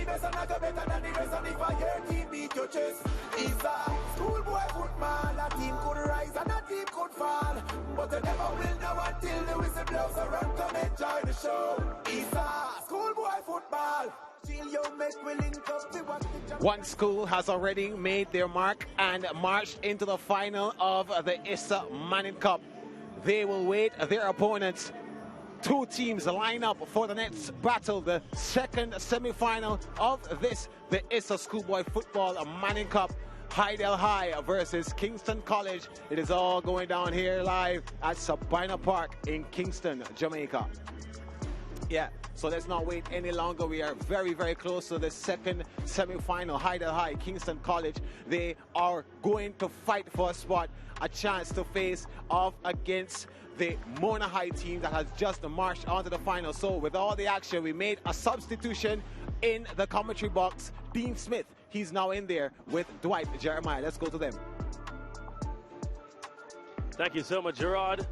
the best and I go better than the rest. And if I hear team beat your chest, ISSA, schoolboy football. A team could rise and a team could fall, but they never will know until the whistle blows around. Come enjoy the show. ISSA, schoolboy football. One school has already made their mark and marched into the final of the ISSA Manning Cup. They will wait their opponents. Two teams line up for the next battle, the second semi-final of this, the ISSA Schoolboy Football Manning Cup. Hydel High versus Kingston College. It is all going down here live at Sabina Park in Kingston, Jamaica. Yeah, so let's not wait any longer. We are very, very close to the second semi-final. Hydel High, Kingston College, they are going to fight for a spot, a chance to face off against the Mona High team that has just marched onto the final. So with all the action, we made a substitution in the commentary box. Dean Smith, he's now in there with Dwight Jeremiah. Let's go to them. Thank you so much, Gerard.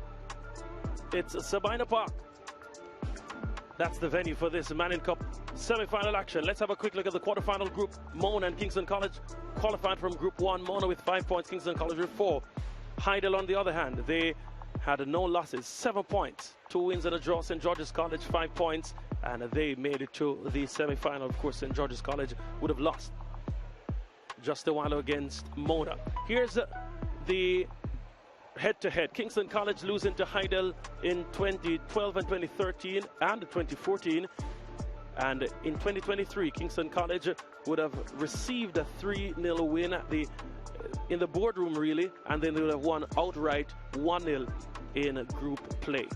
It's Sabina Park. That's the venue for this Manning Cup semi-final action. Let's have a quick look at the quarterfinal group. Mona and Kingston College qualified from Group 1. Mona with 5 points, Kingston College with 4. Hydel, on the other hand, they had no losses, 7 points. 2 wins and a draw. St. George's College, 5 points, and they made it to the semi-final. Of course, St. George's College would have lost just a while against Mona. Here's the head-to-head. Kingston College losing to Hydel in 2012 and 2013 and 2014. And in 2023, Kingston College would have received a 3-0 win in the boardroom, really, and then they would have won outright 1-0 in group play.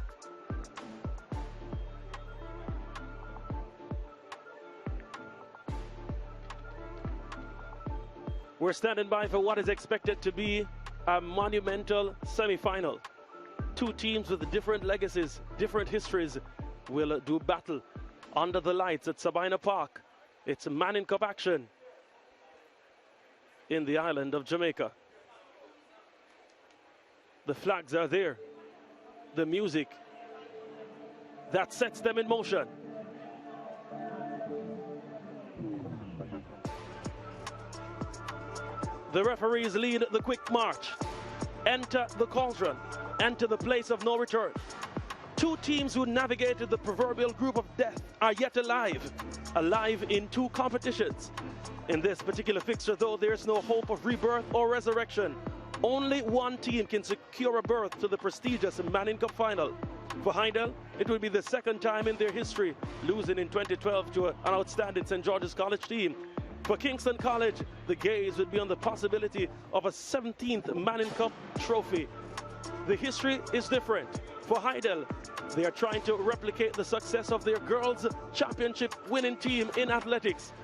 We're standing by for what is expected to be a monumental semi-final. Two teams with different legacies, different histories will do battle under the lights at Sabina Park. It's Manning Cup action in the island of Jamaica. The flags are there. The music that sets them in motion. The referees lead the quick march. Enter the cauldron. Enter the place of no return. Two teams who navigated the proverbial group of death are yet alive. Alive in 2 competitions. In this particular fixture, though, there's no hope of rebirth or resurrection. Only one team can secure a berth to the prestigious Manning Cup final. For Hydel, it will be the 2nd time in their history, losing in 2012 to an outstanding St. George's College team. For Kingston College, the gaze would be on the possibility of a 17th Manning Cup trophy. The history is different. For Hydel, they are trying to replicate the success of their girls' championship winning team in athletics.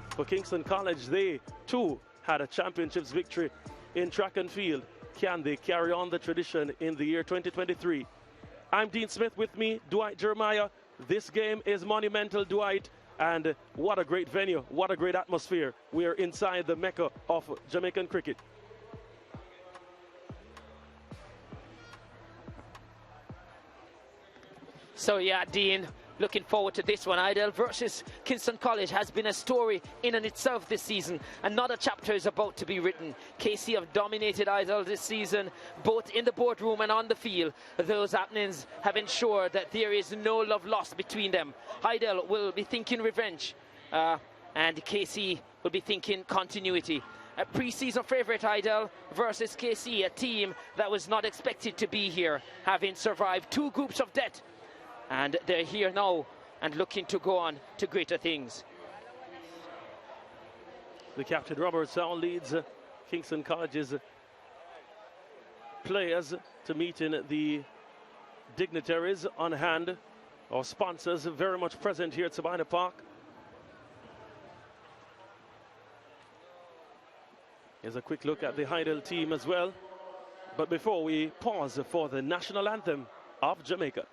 For Kingston College, they too had a championships victory in track and field. Can they carry on the tradition in the year 2023? I'm Dean Smith, with me, Dwight Jeremiah. This game is monumental, Dwight. And what a great venue, what a great atmosphere. We are inside the mecca of Jamaican cricket. So yeah, Dean, looking forward to this one. Hydel versus Kingston College has been a story in and itself this season. Another chapter is about to be written. KC have dominated Hydel this season, both in the boardroom and on the field. Those happenings have ensured that there is no love lost between them. Hydel will be thinking revenge, and KC will be thinking continuity. A pre-season favourite, Hydel versus KC, a team that was not expected to be here, having survived 2 groups of death. And they're here now and looking to go on to greater things. The captain, Robert Sound, leads Kingston College's players to meeting the dignitaries on hand, or sponsors very much present here at Sabina Park. Here's a quick look at the Hydel team as well. But before we pause for the national anthem of Jamaica.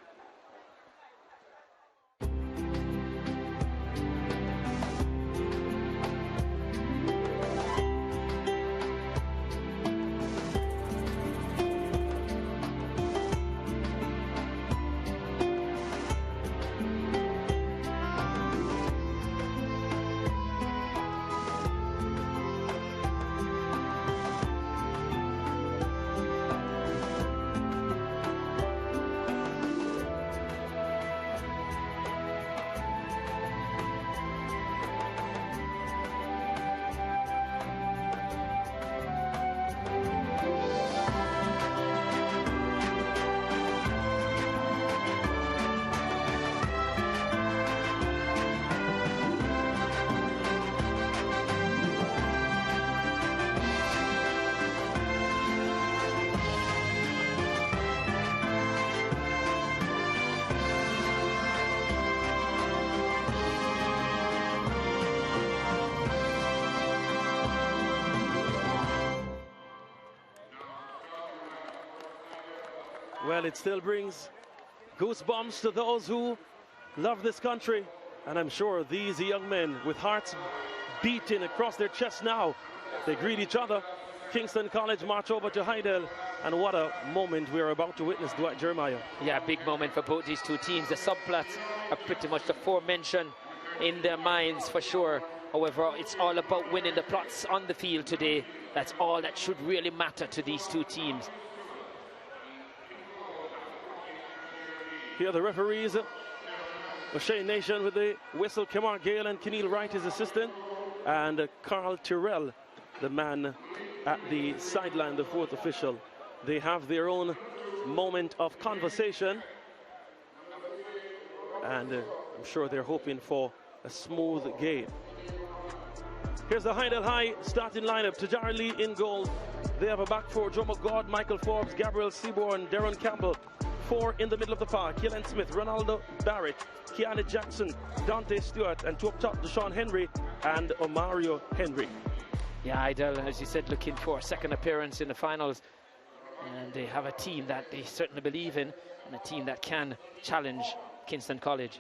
Well, it still brings goosebumps to those who love this country. And I'm sure these young men with hearts beating across their chests now, they greet each other. Kingston College march over to Hydel. And what a moment we're about to witness, Dwight Jeremiah. Yeah, big moment for both these two teams. The subplots are pretty much the aforementioned in their minds for sure. However, it's all about winning the plots on the field today. That's all that should really matter to these two teams. Here are the referees. O'Shea Nation with the whistle. Kemar Gale and Keneal Wright, his assistant. And Carl Tyrrell, the man at the sideline, the fourth official. They have their own moment of conversation. And I'm sure they're hoping for a smooth game. Here's the Hydel High starting lineup. Tajari Lee in goal. They have a back four: Joe McGod, Michael Forbes, Gabriel Seaborn, Darren Campbell. Four in the middle of the park: Keelan Smith, Ronaldo Barrett, Keanu Jackson, Dante Stewart, and two up top, Deshaun Henry and Omario Henry. Yeah, Hydel, as you said, looking for a second appearance in the finals. And they have a team that they certainly believe in, and a team that can challenge Kingston College.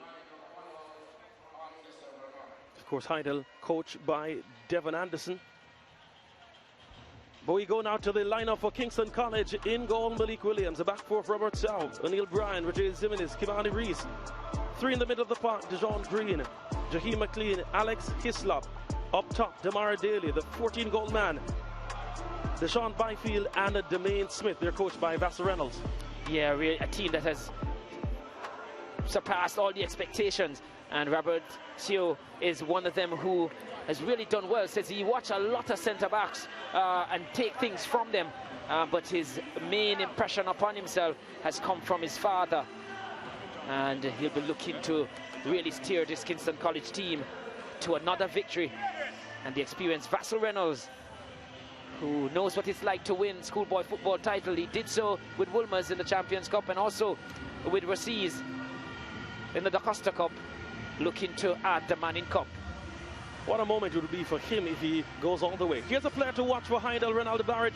Of course, Hydel coached by Devon Anderson. But we go now to the lineup for Kingston College. In goal, Malik Williams. A back four for Robert Sow, O'Neill Bryan, Rajael Zimenez, Kimani Reese. Three in the middle of the park: Dejon Green, Jaheim McLean, Alex Hislop. Up top, Damara Daly, the 14-goal man. Deshaun Byfield and Demain Smith. They're coached by Vassar Reynolds. Yeah, really a team that has surpassed all the expectations. And Robert Seo is one of them who has really done well. Says he watched a lot of centre-backs and take things from them. But his main impression upon himself has come from his father. And he'll be looking to really steer this Kingston College team to another victory. And the experienced Vassar Reynolds, who knows what it's like to win schoolboy football title. He did so with Wolmer's in the Champions Cup and also with Racees in the DaCosta Cup, looking to add the Manning Cup. What a moment it would be for him if he goes all the way. Here's a player to watch for Hydel, Ronaldo Barrett,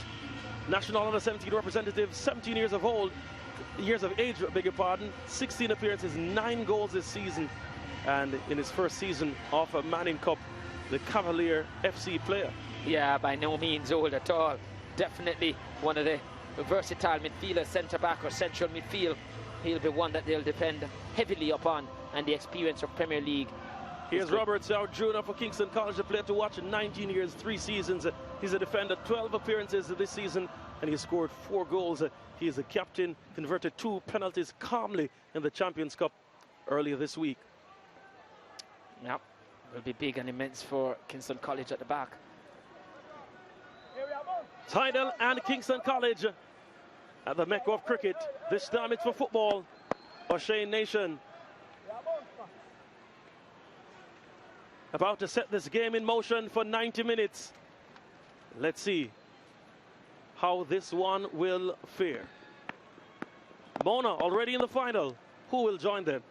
National Under-17 representative, 17 years of age, beg your pardon, 16 appearances, 9 goals this season, and in his first season of a Manning Cup, the Cavalier FC player. Yeah, by no means old at all. Definitely one of the versatile midfielders, centre-back or central midfield. He'll be one that they'll depend heavily upon, and the experience of Premier League. Here's Robert Sow Jr. for Kingston College, a player to watch in 19 years, 3 seasons. He's a defender, 12 appearances this season, and he scored 4 goals. He is a captain, converted 2 penalties calmly in the Champions Cup earlier this week. Yeah, will be big and immense for Kingston College at the back. Hydel and Kingston College at the Mecca of cricket. This time it's for football. O'Shea Nation about to set this game in motion for 90 minutes. Let's see how this one will fare. Mona already in the final. Who will join them?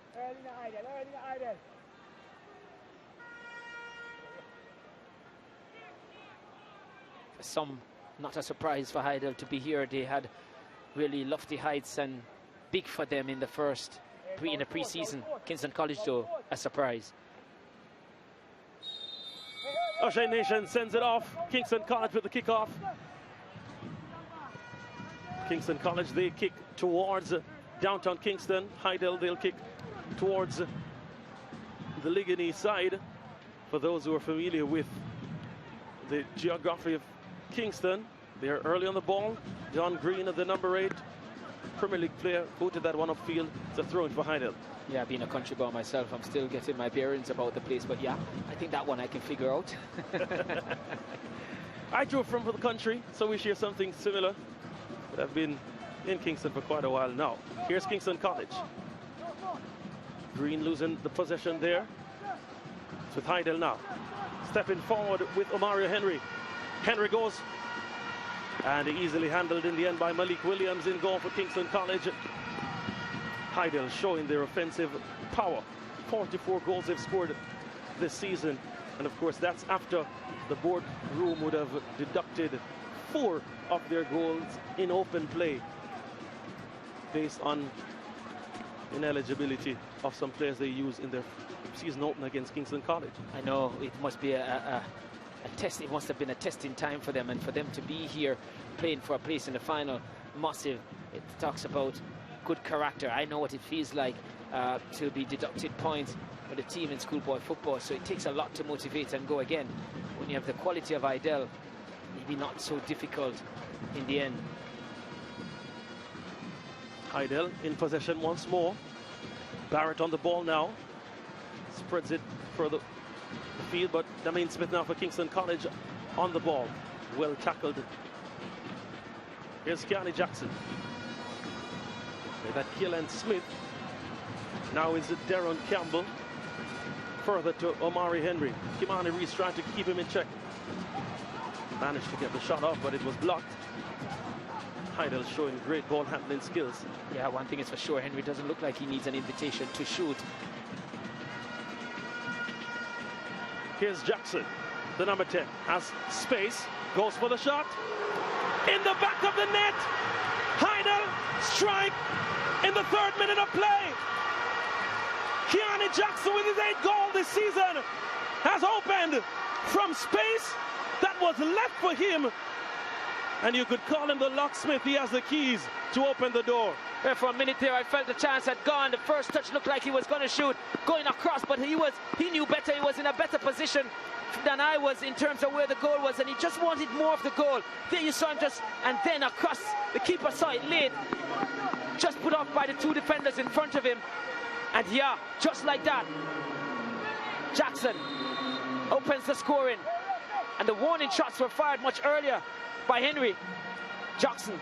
Some, not a surprise for Hydel to be here. They had really lofty heights and big for them in the pre-season. Kingston College, though, a surprise. O'Shea Nation sends it off. Kingston College with the kickoff. Kingston College, they kick towards downtown Kingston. Hydel, they'll kick towards the Ligony side. For those who are familiar with the geography of Kingston, they're early on the ball. John Green, the number 8 Premier League player, booted that one upfield. It's a throw-in for Hydel. Yeah, being a country boy myself, I'm still getting my bearings about the place, but yeah, I think that one I can figure out. I drove from the country, so we share something similar. But I've been in Kingston for quite a while now. Here's Kingston College. Green losing the possession there. It's with Hydel now. Stepping forward with Omario Henry. Henry goes, and easily handled in the end by Malik Williams in goal for Kingston College. Hydel showing their offensive power. 44 goals they've scored this season. And of course, that's after the boardroom would have deducted 4 of their goals in open play. based on ineligibility of some players they use in their season opener against Kingston College. I know it must be a test. It must have been a testing time for them, and for them to be here playing for a place in the final, massive. It talks about good character. I know what it feels like to be deducted points for the team in schoolboy football, so it takes a lot to motivate and go again. When you have the quality of Hydel, maybe not so difficult in the end. Hydel in possession once more. Barrett on the ball now. Spreads it further the field, but Damain Smith now for Kingston College on the ball. Well tackled. Here's Kiani Jackson. That Keelan Smith. Now is it Darren Campbell. Further to Omari Henry. Kimani Reese trying to keep him in check. Managed to get the shot off, but it was blocked. Hydel showing great ball handling skills. Yeah, one thing is for sure, Henry doesn't look like he needs an invitation to shoot. Here's Jackson, the number 10, has space, goes for the shot. In the back of the net, Hydel strike in the 3rd minute of play. Kiani Jackson with his 8th goal this season has opened from space that was left for him. And you could call him the locksmith. He has the keys to open the door. For a minute there, I felt the chance had gone. The first touch looked like he was going to shoot, going across, but he knew better. He was in a better position than I was in terms of where the goal was, and he just wanted more of the goal. There you saw him and then across. The keeper saw it late, just put off by the 2 defenders in front of him. And yeah, just like that, Jackson opens the scoring. And the warning shots were fired much earlier by Henry. Jackson,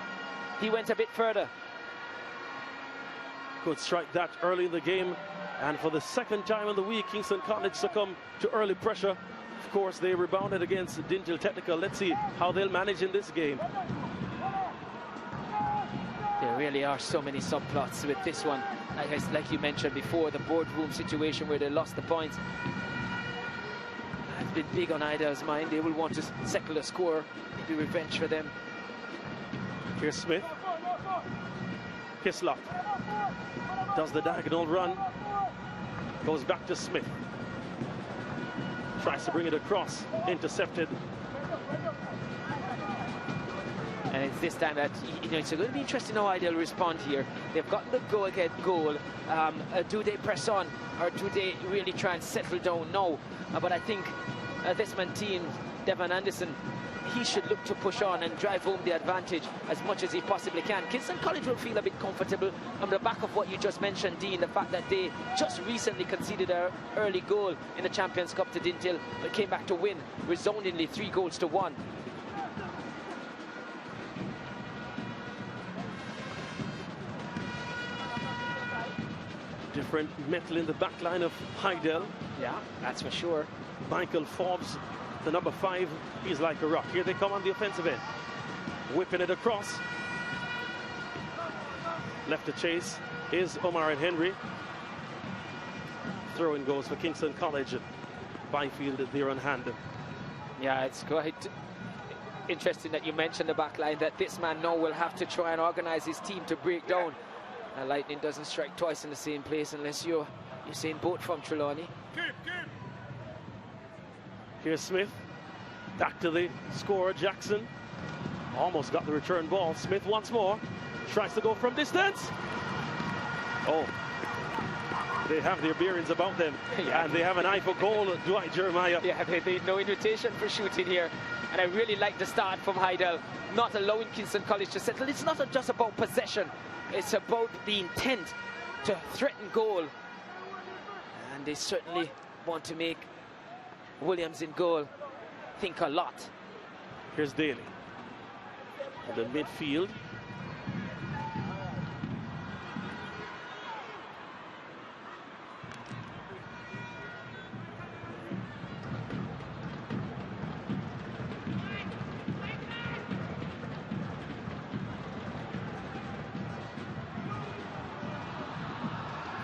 he went a bit further. Could strike that early in the game, and for the 2nd time in the week, Kingston College succumbed to early pressure. Of course, they rebounded against Dintil Technical. Let's see how they'll manage in this game. There really are so many subplots with this one. Like you mentioned before, the boardroom situation where they lost the points. It's been big on Hydel's mind. They will want to settle the score, maybe revenge for them. Here's Smith. Hislop does the diagonal run. Goes back to Smith. Tries to bring it across. Intercepted. And it's this time that, it's going to be interesting how Hydel respond here. They've got the go-ahead goal. Do they press on, or do they really try and settle down? No. But I think this man team, Devon Anderson, he should look to push on and drive home the advantage as much as he possibly can. Kingston College will feel a bit comfortable on the back of what you just mentioned, Dean, the fact that they just recently conceded an early goal in the Champions Cup to Dintil, but came back to win resoundingly 3-1. Different metal in the back line of Hydel. Yeah, that's for sure. Michael Forbes, the number 5, he's like a rock. Here they come on the offensive end. Whipping it across. Left to chase is Omar and Henry. Throw-in goes for Kingston College. Byfield there on hand. Yeah, it's quite interesting that you mentioned the back line, that this man now will have to try and organize his team to break down. Lightning doesn't strike twice in the same place unless you're Usain Bolt from Trelawney. Here's Smith. Back to the scorer, Jackson. Almost got the return ball. Smith once more. Tries to go from distance. Oh. They have their bearings about them. Yeah. And they have an eye for goal, Dwight Jeremiah. Yeah, there's no invitation for shooting here. And I really like the start from Hydel, not allowing Kingston College to settle. It's not just about possession. It's about the intent to threaten goal. And they certainly want to make Williams in goal think a lot. Here's Daly in the midfield.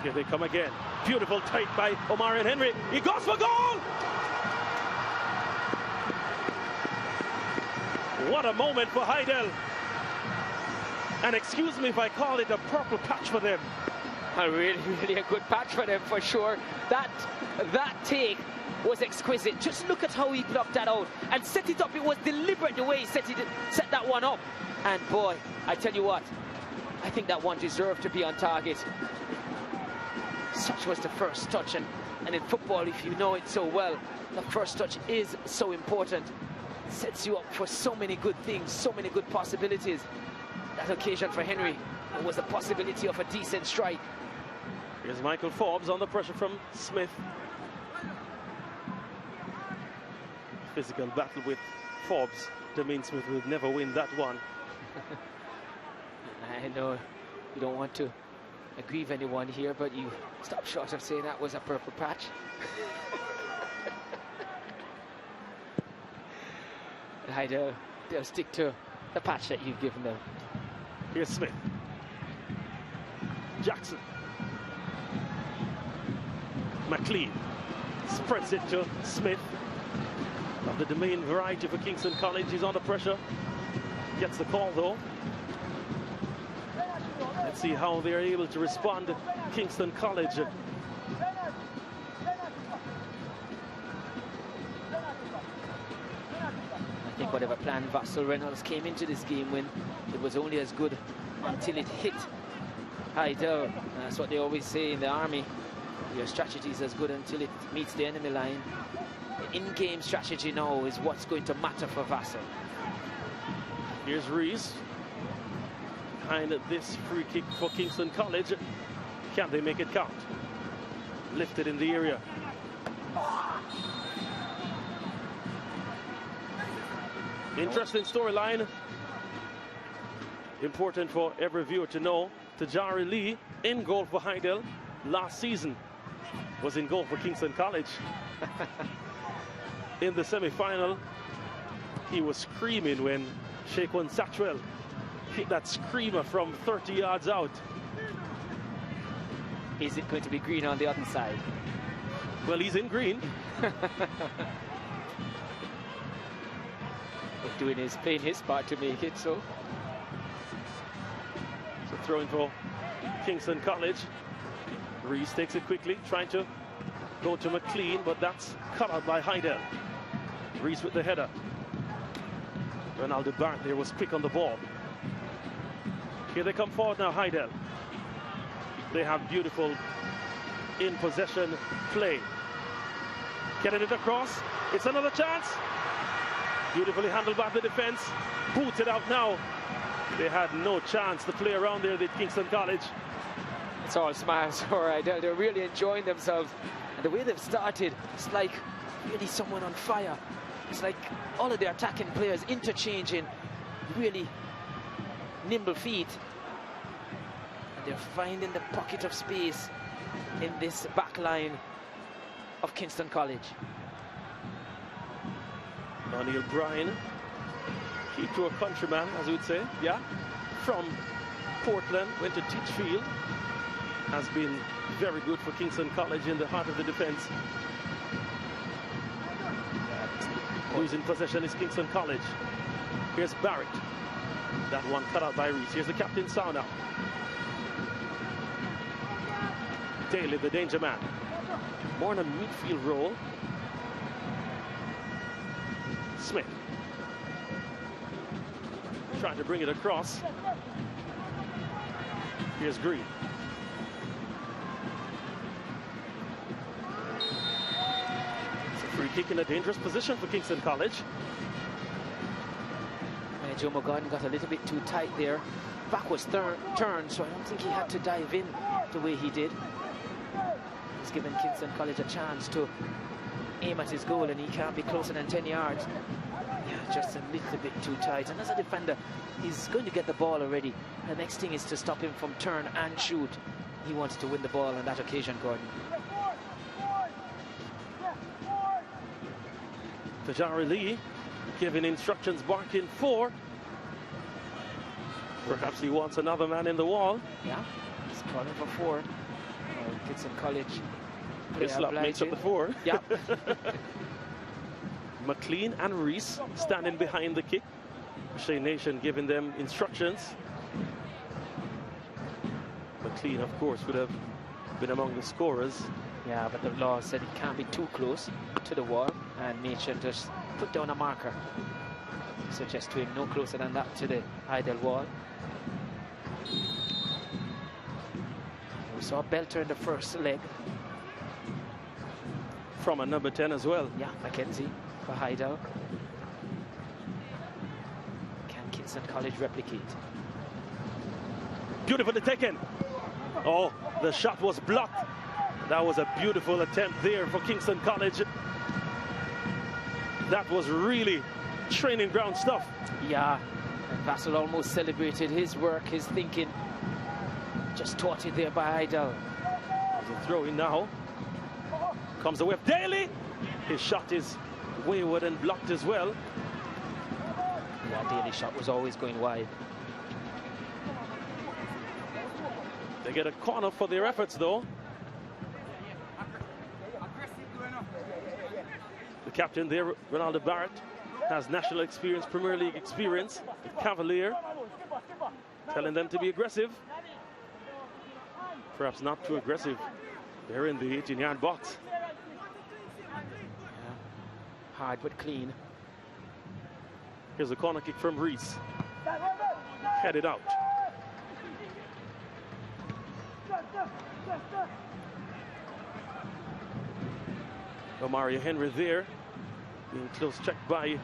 Here they come again. Beautiful tight by Omar and Henry. He goes for goal! What a moment for Hydel. And excuse me if I call it a purple patch for them. A really, really a good patch for them, for sure. That take was exquisite. Just look at how he blocked that out and set it up. It was deliberate the way he set that one up. And boy, I tell you what, I think that one deserved to be on target. Such was the first touch, and in football, if you know it so well, the first touch is so important. It sets you up for so many good things, so many good possibilities. That occasion for Henry, it was a possibility of a decent strike. Here's Michael Forbes on the pressure from Smith. Physical battle with Forbes. Demean Smith would never win that one. I know you don't want to aggrieve anyone here, but you stop short of saying that was a purple patch. Hydel, they'll stick to the patch that you've given them. Here's Smith. Jackson. McLean spreads it to Smith. Of the domain variety for Kingston College, he's under pressure. Gets the call though. Let's see how they're able to respond to Kingston College. I think whatever plan Vassal Reynolds came into this game when it was only as good until it hit Hydel. That's what they always say in the army. Your strategy is as good until it meets the enemy line. The in-game strategy now is what's going to matter for Vassal. Here's Rees. Behind this free kick for Kingston College. Can they make it count? Lifted in the area. Interesting storyline. Important for every viewer to know. Tajari Lee in goal for Hydel last season was in goal for Kingston College. In the semi-final, he was screaming when Shaquan Satchwell hit that screamer from 30 yards out. Is it going to be green on the other side? Well, he's in green. Playing his part to make it so. So throwing for Kingston College. Rees takes it quickly, trying to go to McLean, but that's cut out by Hydel. Rees with the header. Ronaldo Barth there was quick on the ball. Here they come forward now, Hydel. They have beautiful in possession play. Getting it across. It's another chance. Beautifully handled by the defense. Booted out now. They had no chance to play around there, the Kingston College. It's all smiles for Hydel. They're really enjoying themselves. And the way they've started, it's like really someone on fire. It's like all of their attacking players interchanging really nimble feet. And they're finding the pocket of space in this back line of Kingston College. O'Neill Bryan, key to a countryman, as we would say, yeah, from Portland, went to Teachfield, has been very good for Kingston College in the heart of the defense. Losing possession is Kingston College. Here's Barrett. That one cut out by Rees. Here's the captain Sauna. Daly, the danger man. More in a midfield role. Smith. Trying to bring it across. Here's Green. It's a free kick in a dangerous position for Kingston College. Joe McGovern got a little bit too tight there. Back was turned, so I don't think he had to dive in the way he did. He's given Kingston College a chance to aim at his goal, and he can't be closer than 10 yards. Yeah, just a little bit too tight. And as a defender, he's going to get the ball already. The next thing is to stop him from turn and shoot. He wanted to win the ball on that occasion, Gordon. Tajari Lee giving instructions, barking 4. Perhaps he wants another man in the wall. Yeah, he's calling for 4. Kingston College. Islap makes up the 4. Yeah. McLean and Rees standing behind the kick. Shea Nation giving them instructions. Clean, of course, would have been among the scorers. Yeah, but the law said it can't be too close to the wall, and Maceo just put down a marker. Suggest to him no closer than that to the Hydel wall. We saw a belter in the first leg. From a number 10 as well. Yeah, Mackenzie for Hydel. Can Kingston College replicate? Beautifully taken. Oh, the shot was blocked. That was a beautiful attempt there for Kingston College. That was really training ground stuff. Yeah, and Vassal almost celebrated his work, his thinking. Just taught it there by Hydel. There's a throw in now. Comes away with Daly. His shot is wayward and blocked as well. Yeah, Daly's shot was always going wide. They get a corner for their efforts, though. The captain there, Ronaldo Barrett, has national experience, Premier League experience. The Cavalier telling them to be aggressive. Perhaps not too aggressive. They're in the 18-yard box. Yeah. Hard but clean. Here's a corner kick from Reese. Headed out. Mario Henry there, being close checked by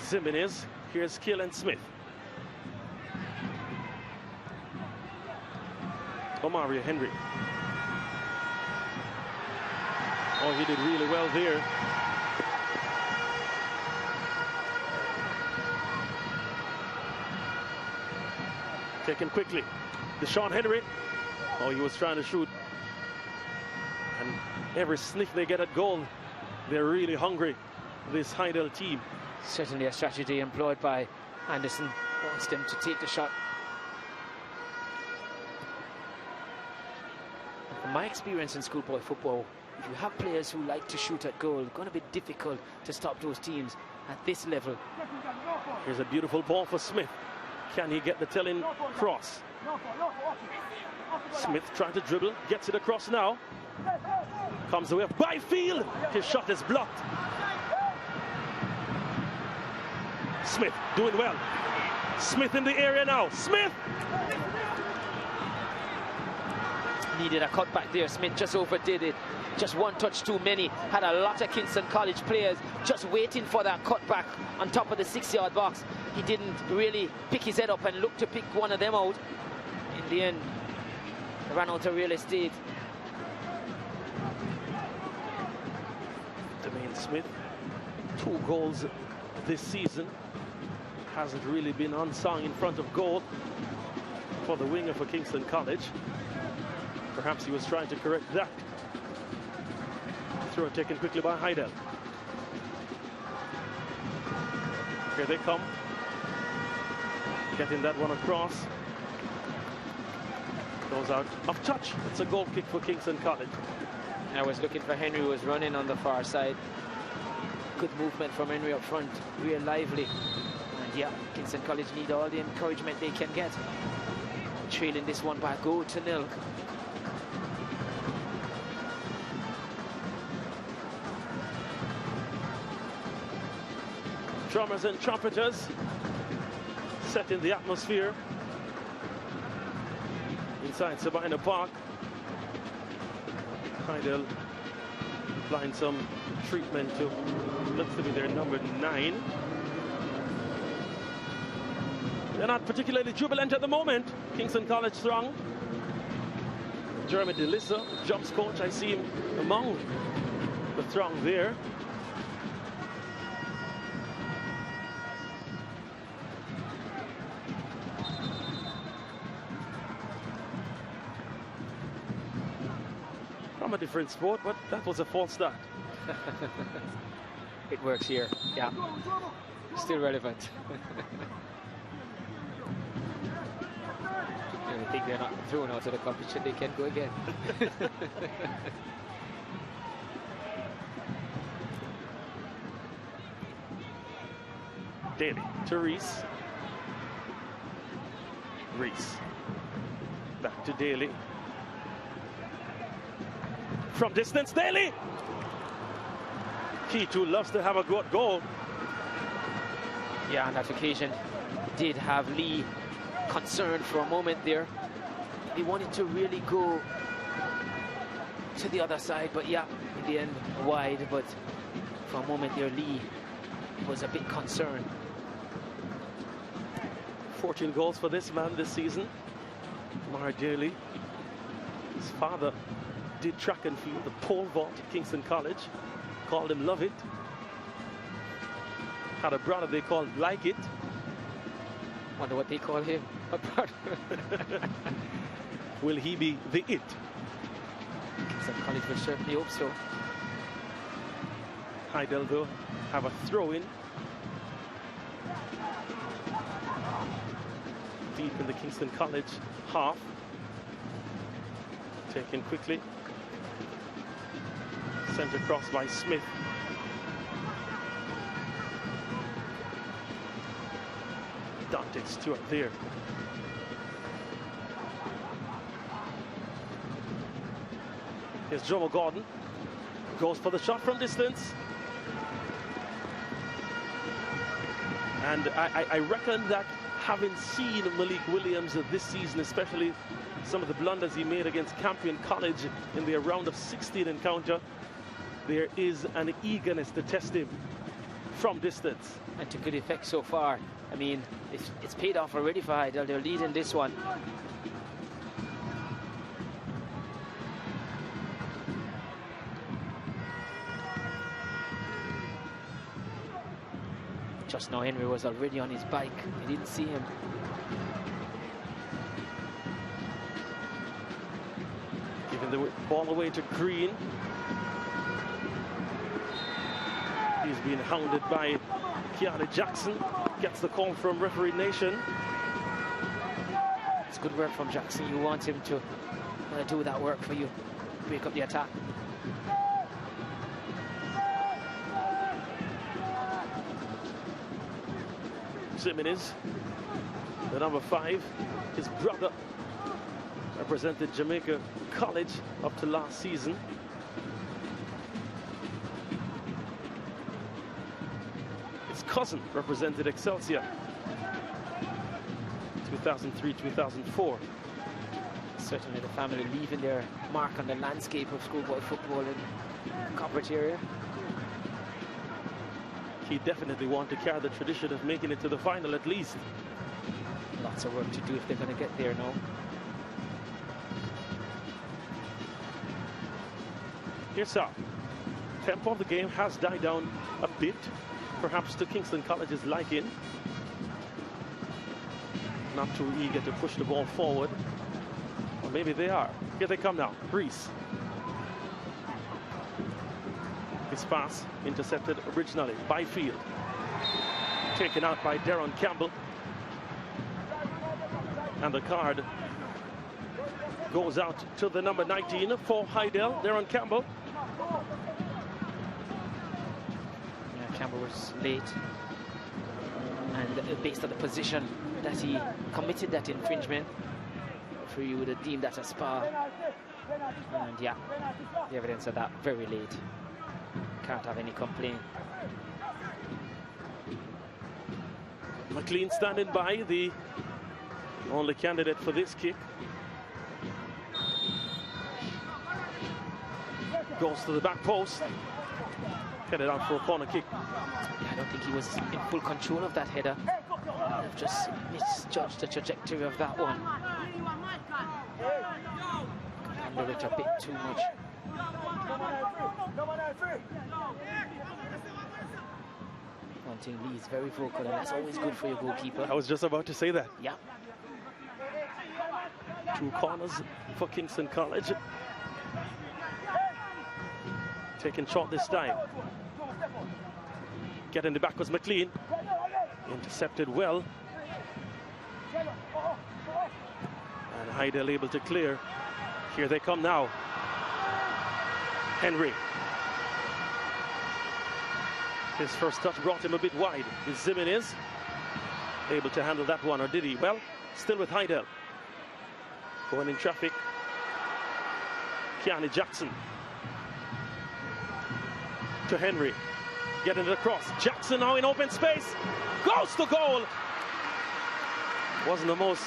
Jimenez. Here's Keelan Smith. Mario Henry. Oh, he did really well there. Taken quickly. Deshaun Henry. Oh, he was trying to shoot. And every sniff they get at goal, they're really hungry, this Hydel team. Certainly a strategy employed by Anderson. Wants them to take the shot. From my experience in schoolboy football, if you have players who like to shoot at goal, it's going to be difficult to stop those teams at this level. Here's a beautiful ball for Smith. Can he get the telling cross? Smith trying to dribble, gets it across now. Comes away by Field. His shot is blocked. Smith doing well. Smith in the area now. Smith! Needed a cut back there. Smith just overdid it. Just one touch too many. Had a lot of Kingston College players just waiting for that cutback on top of the 6-yard box. He didn't really pick his head up and look to pick one of them out. In the end, ran out of real estate. Demain Smith, 2 goals this season. Hasn't really been unsung in front of goal for the winger for Kingston College. Perhaps he was trying to correct that. Throw taken quickly by Hydel. Here they come. Getting that one across. Goes out of touch. It's a goal kick for Kingston College. I was looking for Henry, who was running on the far side. Good movement from Henry up front. Real lively. And yeah, Kingston College need all the encouragement they can get. Trailing this one by a goal to nil. Drummers and trumpeters setting the atmosphere inside Sabina Park. Hydel applying some treatment to looks to be their number 9. They're not particularly jubilant at the moment. Kingston College strong. Jeremy DeLissa, jumps coach, I see him among the throng there. From a different sport, but that was a false start. It works here, yeah. Still relevant. I think they're not thrown out of the competition, they can go again. Daly to Reese. Reese. Back to Daly. From distance, Daly! K2 loves to have a good goal. Yeah, on that occasion, did have Lee concerned for a moment there. He wanted to really go to the other side, but yeah, in the end, wide. But for a moment there, Lee was a bit concerned. 14 goals for this man this season, Daly. His father did track and field, the pole vault at Kingston College. Called him Love It. Had a brother they called Like It. Wonder what they call him. Will he be the It? Kingston College will certainly hope so. Hydel, though, have a throw-in. Deep in the Kingston College half. Taken quickly. Sent across by Smith. Dante Stewart there. Here's Jomo Gordon. Goes for the shot from distance. And I reckon that having seen Malik Williams this season, especially some of the blunders he made against Campion College in their round of 16 encounter, there is an eagerness to test him from distance. And to good effect so far. I mean, it's paid off already for Hydel. They're leading this one. Just now, Henry was already on his bike. He didn't see him. Giving the ball away to Green. He's being hounded by Keanu Jackson. Gets the call from referee Nation. It's good work from Jackson. You want him to do that work for you. Break up the attack. Jimenez, the number 5, his brother, represented Jamaica College up to last season. His cousin represented Excelsior 2003-2004. Certainly the family leaving their mark on the landscape of schoolboy football in Coppert area. He definitely want to carry the tradition of making it to the final at least. Lots of work to do if they're going to get there now. Here's up. Tempo of the game has died down a bit, perhaps to Kingston College's liking. Not too eager to push the ball forward. Or maybe they are. Here they come now. Reese. His pass intercepted originally by Field. Taken out by Darren Campbell. And the card goes out to the number 19 for Hydel, Darren Campbell. Yeah, Campbell was late. And based on the position that he committed that infringement, for you would have deemed that a spar. And yeah, the evidence of that very late. Can't have any complaint. McLean standing by, the only candidate for this kick. Goes to the back post. Headed out for a corner kick. Yeah, I don't think he was in full control of that header. I've just misjudged the trajectory of that one. Under it a bit too much. One thing, Lee's very vocal, and that's always good for your goalkeeper. I was just about to say that. Yeah. 2 corners for Kingston College. Taken short this time. Getting the back was McLean. Intercepted well. And Hydel able to clear. Here they come now. Henry. His first touch brought him a bit wide. Is Jimenez able to handle that one, or did he? Well, still with Hydel. Going in traffic. Keanu Jackson. To Henry. Getting it across. Jackson now in open space. Goes to goal. Wasn't the most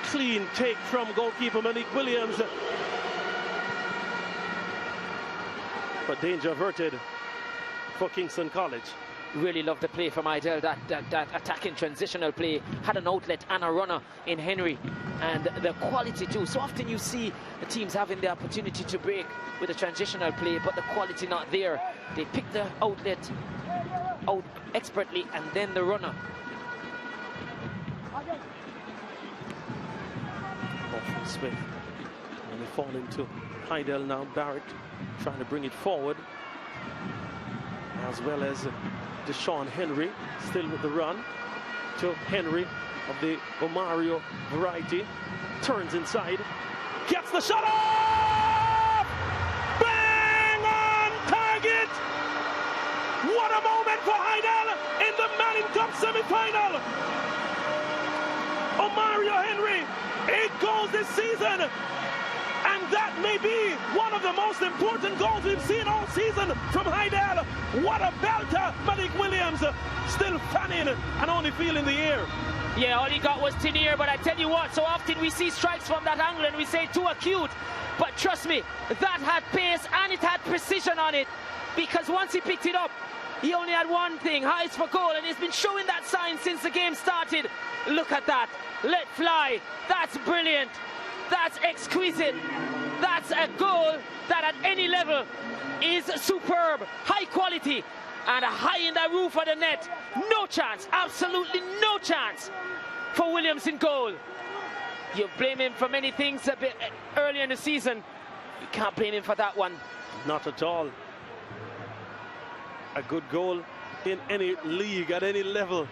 clean take from goalkeeper Malik Williams. But danger averted for Kingston College. Really loved the play from Hydel. That attacking transitional play had an outlet and a runner in Henry, and the quality too. So often you see the teams having the opportunity to break with a transitional play, but the quality not there. They pick the outlet out expertly, and then the runner. Off from Smith, and they fall into Hydel now. Barrett trying to bring it forward, as well as Deshaun Henry, still with the run to Henry of the Omario variety. Turns inside, gets the shot off! Bang on target! What a moment for Hydel in the Manning Cup semi-final! Omario Henry, 8 goals this season. And that may be one of the most important goals we've seen all season from Hydel. What a belter! Malik Williams still fanning and only feeling the air. Yeah, all he got was thin air, but I tell you what, so often we see strikes from that angle and we say too acute. But trust me, that had pace and it had precision on it. Because once he picked it up, he only had one thing, eyes for goal, and he's been showing that sign since the game started. Look at that, let fly, that's brilliant. That's exquisite. That's a goal that at any level is superb, high quality, and a high in the roof of the net. No chance, absolutely no chance for Williams in goal. You blame him for many things a bit earlier in the season. You can't blame him for that one. Not at all. A good goal in any league at any level.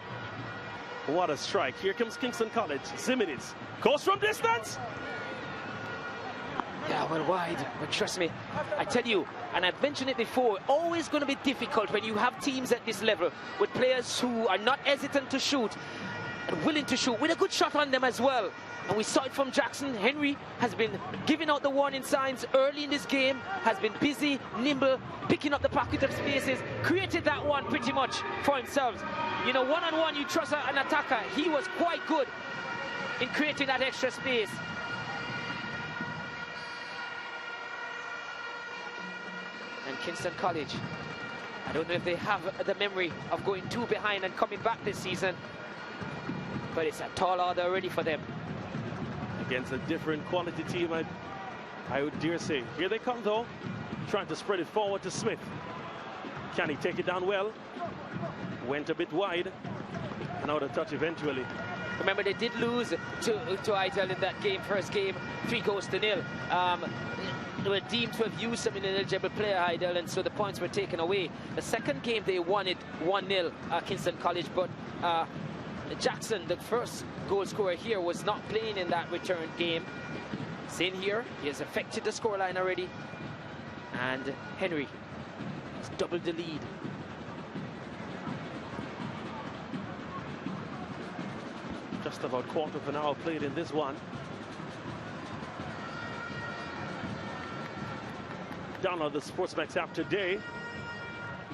What a strike. Here comes Kingston College. Ziminis goes from distance. Yeah, well, wide, but trust me, I tell you, and I've mentioned it before, always going to be difficult when you have teams at this level with players who are not hesitant to shoot and willing to shoot with a good shot on them as well. And we saw it from Jackson. Henry has been giving out the warning signs early in this game, has been busy, nimble, picking up the pocket of spaces, created that one pretty much for himself. You know, one-on-one, you trust an attacker. He was quite good in creating that extra space. And Kingston College, I don't know if they have the memory of going 2 behind and coming back this season, but it's a tall order already for them. Against a different quality team, I would dare say. Here they come though, trying to spread it forward to Smith. Can he take it down well? Went a bit wide, and out of touch eventually. Remember, they did lose to Hydel in that game, first game, 3-0. They were deemed to have used some ineligible player, Hydel, and so the points were taken away. The second game, they won it 1-0, Kingston College, but Jackson, the first goal scorer here, was not playing in that return game. It's in here, he has affected the scoreline already, and Henry has doubled the lead. Just about quarter of an hour played in this one. Download the SportsMax app today.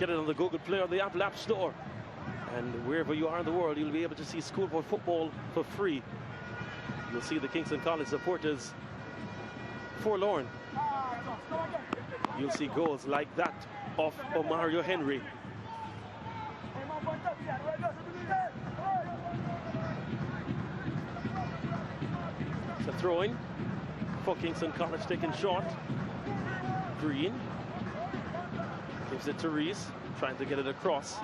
Get it on the Google Play or the Apple App Store. And wherever you are in the world, you'll be able to see Schoolboy football for free. You'll see the Kingston College supporters forlorn. You'll see goals like that of Omario Henry. It's a throw-in for Kingston College, taken short. Green gives it to Reese, trying to get it across.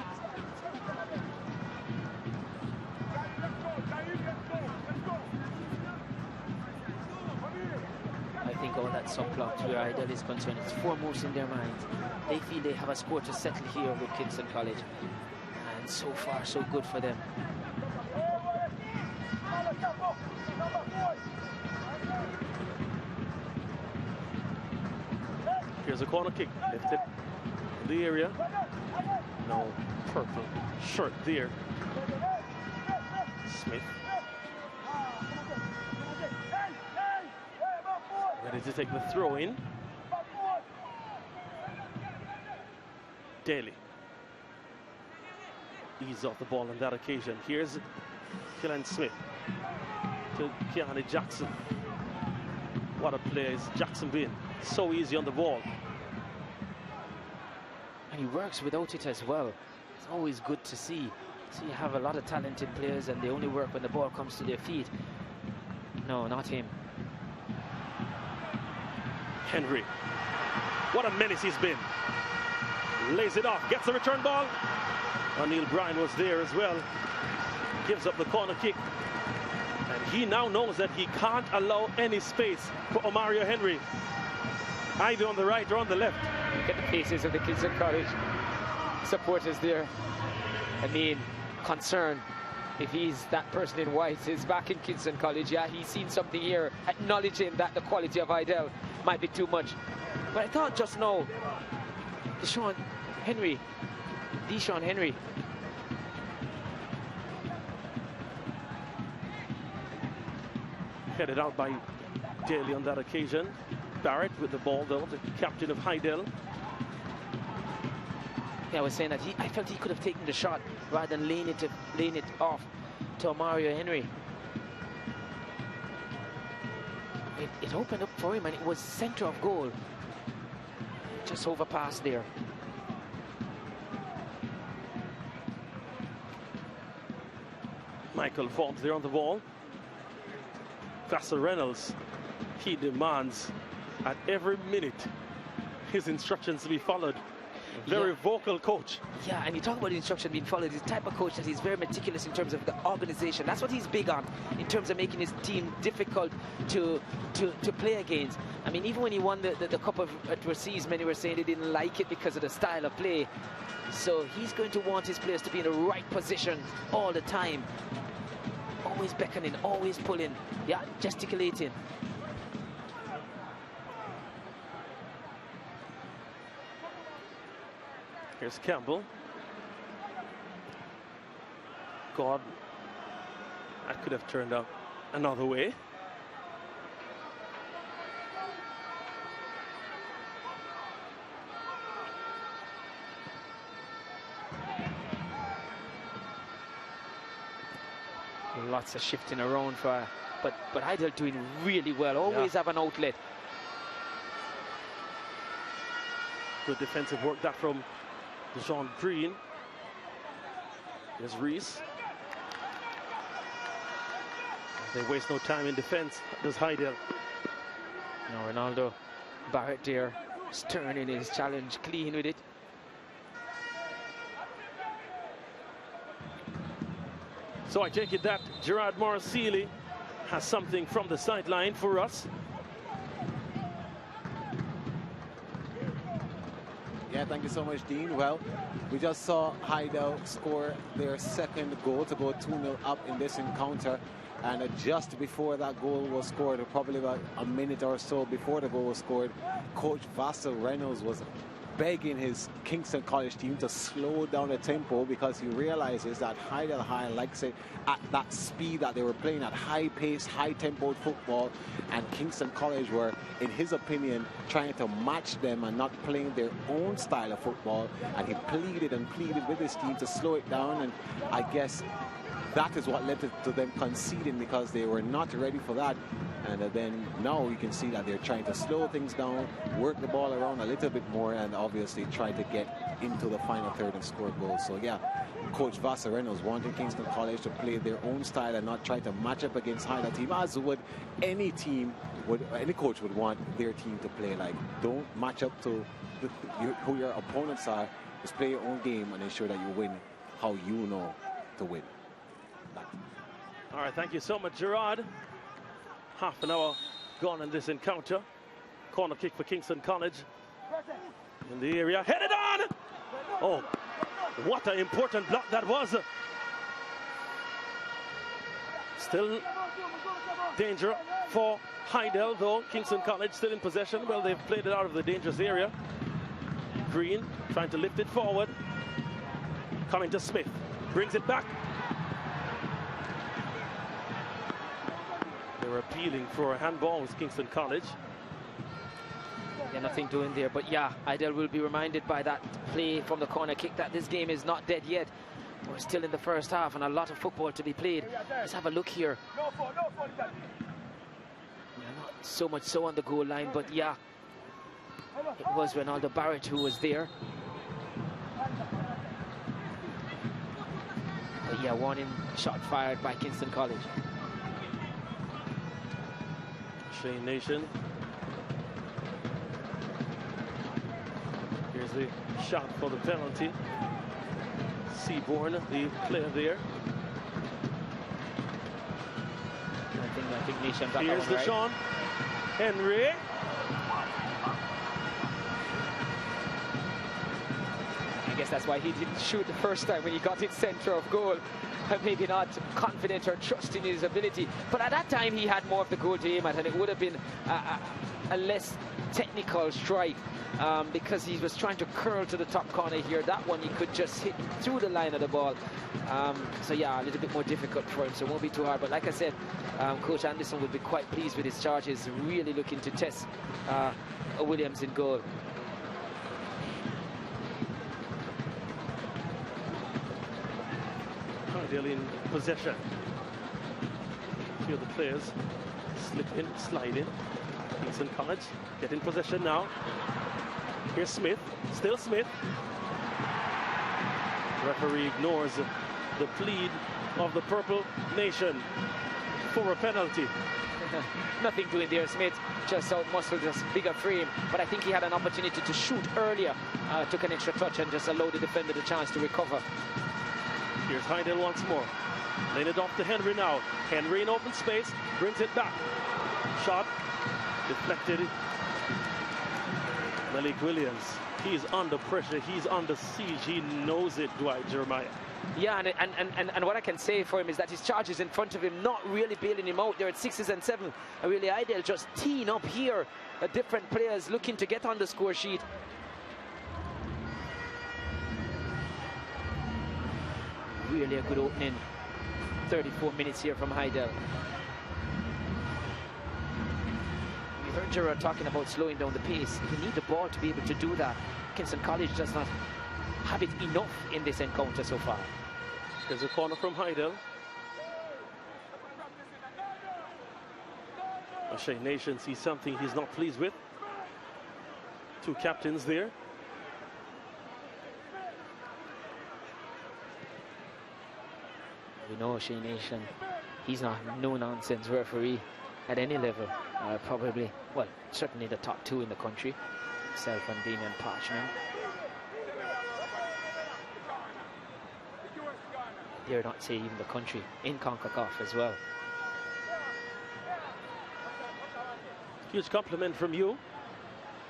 I think all that subplot where Hydel is concerned is foremost in their minds. They feel they have a score to settle here with Kingston College, and so far so good for them. Here's a corner kick, lifted in the area. No purple shirt there. Smith. to take the throw in. Daly. Ease off the ball on that occasion. Here's Killen Smith to Keanu Jackson. What a play is Jackson been. So easy on the ball. And he works without it as well. It's always good to see. So you have a lot of talented players and they only work when the ball comes to their feet. No, not him. Henry. What a menace he's been. Lays it off, gets the return ball. O'Neal Bryan was there as well. Gives up the corner kick. And he now knows that he can't allow any space for Omario Henry, either on the right or on the left. Look at the faces of the Kingston College supporters there. I mean, concern. If he's that person in white is back in Kingston College, yeah, he's seen something here, acknowledging that the quality of Hydel might be too much. But I thought just now, Deshaun Henry. Headed out by Daly on that occasion. Barrett with the ball though, the captain of Hydel. Yeah, I was saying that I felt he could have taken the shot rather than laying it off to Omario Henry. It opened up for him and it was center of goal. Just overpassed there. Michael Forbes there on the ball. Vassar Reynolds, he demands at every minute his instructions to be followed. Very vocal coach. Yeah, and you talk about the instruction being followed. He's the type of coach that he's very meticulous in terms of the organization. That's what he's big on in terms of making his team difficult to play against. I mean, even when he won the Cup of overseas, many were saying they didn't like it because of the style of play. So he's going to want his players to be in the right position all the time. Always beckoning, always pulling, yeah, gesticulating. Here's Campbell. God, that could have turned out another way. Lots of shifting around but Hydel doing really well. Always have an outlet. Good defensive work that from Deshaun Green. There's Reese. They waste no time in defense. Does Hydel. No, Ronaldo Barrett there, stern in his challenge, clean with it. So I take it that Gerard Morrisseely has something from the sideline for us. Yeah, thank you so much, Dean. Well, we just saw Hydel score their second goal to go 2-0 up in this encounter. And just before that goal was scored, probably about a minute or so before the goal was scored, Coach Vassar Reynolds was begging his Kingston College team to slow down the tempo because he realizes that Hydel High likes it at that speed that they were playing at high pace, high tempo football, and Kingston College were, in his opinion, trying to match them and not playing their own style of football. And he pleaded and pleaded with his team to slow it down, and I guess that is what led to them conceding because they were not ready for that. And then now you can see that they're trying to slow things down, work the ball around a little bit more, and obviously try to get into the final third and score goals. So yeah, Coach Vassar Reynolds wanting Kingston College to play their own style and not try to match up against Hydel team, as would any team, any coach would want their team to play. Like, don't match up to who your opponents are. Just play your own game and ensure that you win how you know to win. All right, thank you so much, Gerard. Half an hour gone in this encounter. Corner kick for Kingston College. In the area, headed on! Oh, what an important block that was. Still danger for Hydel, though. Kingston College still in possession. Well, they've played it out of the dangerous area. Green trying to lift it forward. Coming to Smith. Brings it back. They were appealing for a handball with Kingston College. Yeah, nothing doing there. But yeah, Hydel will be reminded by that play from the corner kick that this game is not dead yet. We're still in the first half and a lot of football to be played. Let's have a look here. Yeah, not so much so on the goal line, but yeah, it was Ronaldo Barrett who was there. But yeah, warning shot fired by Kingston College. Shane Nation. Here's the shot for the penalty. Seaborn, the player there. I think Nation got Here's that one, Deshaun. Henry. I guess that's why he didn't shoot the first time when he got it center of goal. Maybe not confident or trusting his ability. But at that time, he had more of the goal to aim at, and it would have been a less technical strike because he was trying to curl to the top corner here. That one, he could just hit through the line of the ball. So, yeah, a little bit more difficult for him, so it won't be too hard. But like I said, Coach Anderson will be quite pleased with his charges, really looking to test Williams in goal. Hydel in possession. A few of the players slip in, slide in. Kingston College get in possession now. Here's Smith, still Smith. Referee ignores the plead of the Purple Nation for a penalty. Nothing doing there, Smith. Just out-muscled, just bigger frame. But I think he had an opportunity to shoot earlier. Took an extra touch and just allowed the defender the chance to recover. Here's Hydel once more. Laying it off to Henry now. Henry in open space, brings it back. Shot deflected. Malik Williams, he's under pressure, he's under siege, he knows it, Dwight Jeremiah. Yeah, and what I can say for him is that his charges in front of him not really bailing him out. They're at 6s and 7s. And really, Hydel just teeing up here. Different players looking to get on the score sheet. Really a good opening. 34 minutes here from Hydel. We heard Gerard talking about slowing down the pace. You need the ball to be able to do that. Kingston College does not have it enough in this encounter so far. There's a corner from Hydel. Shane Nation sees something he's not pleased with. Two captains there. We know Shane Nation, he's not no-nonsense referee at any level. Probably, well, certainly the top two in the country. Himself and Damian Parchman. Dare not say even the country, in CONCACAF as well. Huge compliment from you.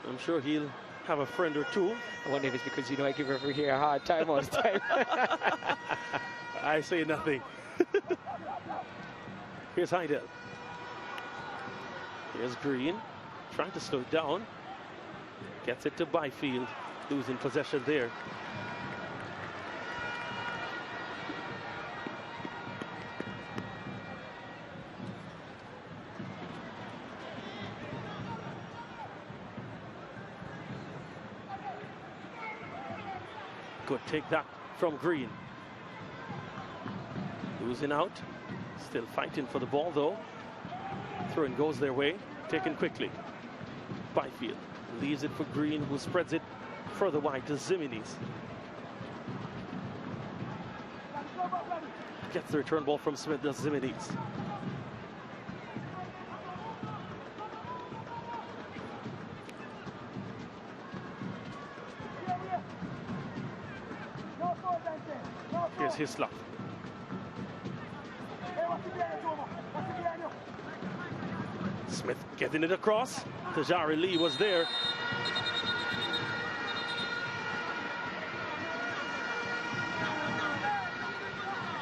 I'm sure he'll have a friend or two. I wonder if it's because, you know, I give referee here a hard time all the time. I say nothing. Here's Hydel. Here's Green, trying to slow it down. Gets it to Byfield, losing possession there. Good take that from Green. Losing out, still fighting for the ball though. Throw-in goes their way, taken quickly. Byfield leaves it for Green, who spreads it further wide to Ziminis. Gets the return ball from Smith to Ziminis. Here's Hislop. Smith getting it across. Tajari Lee was there.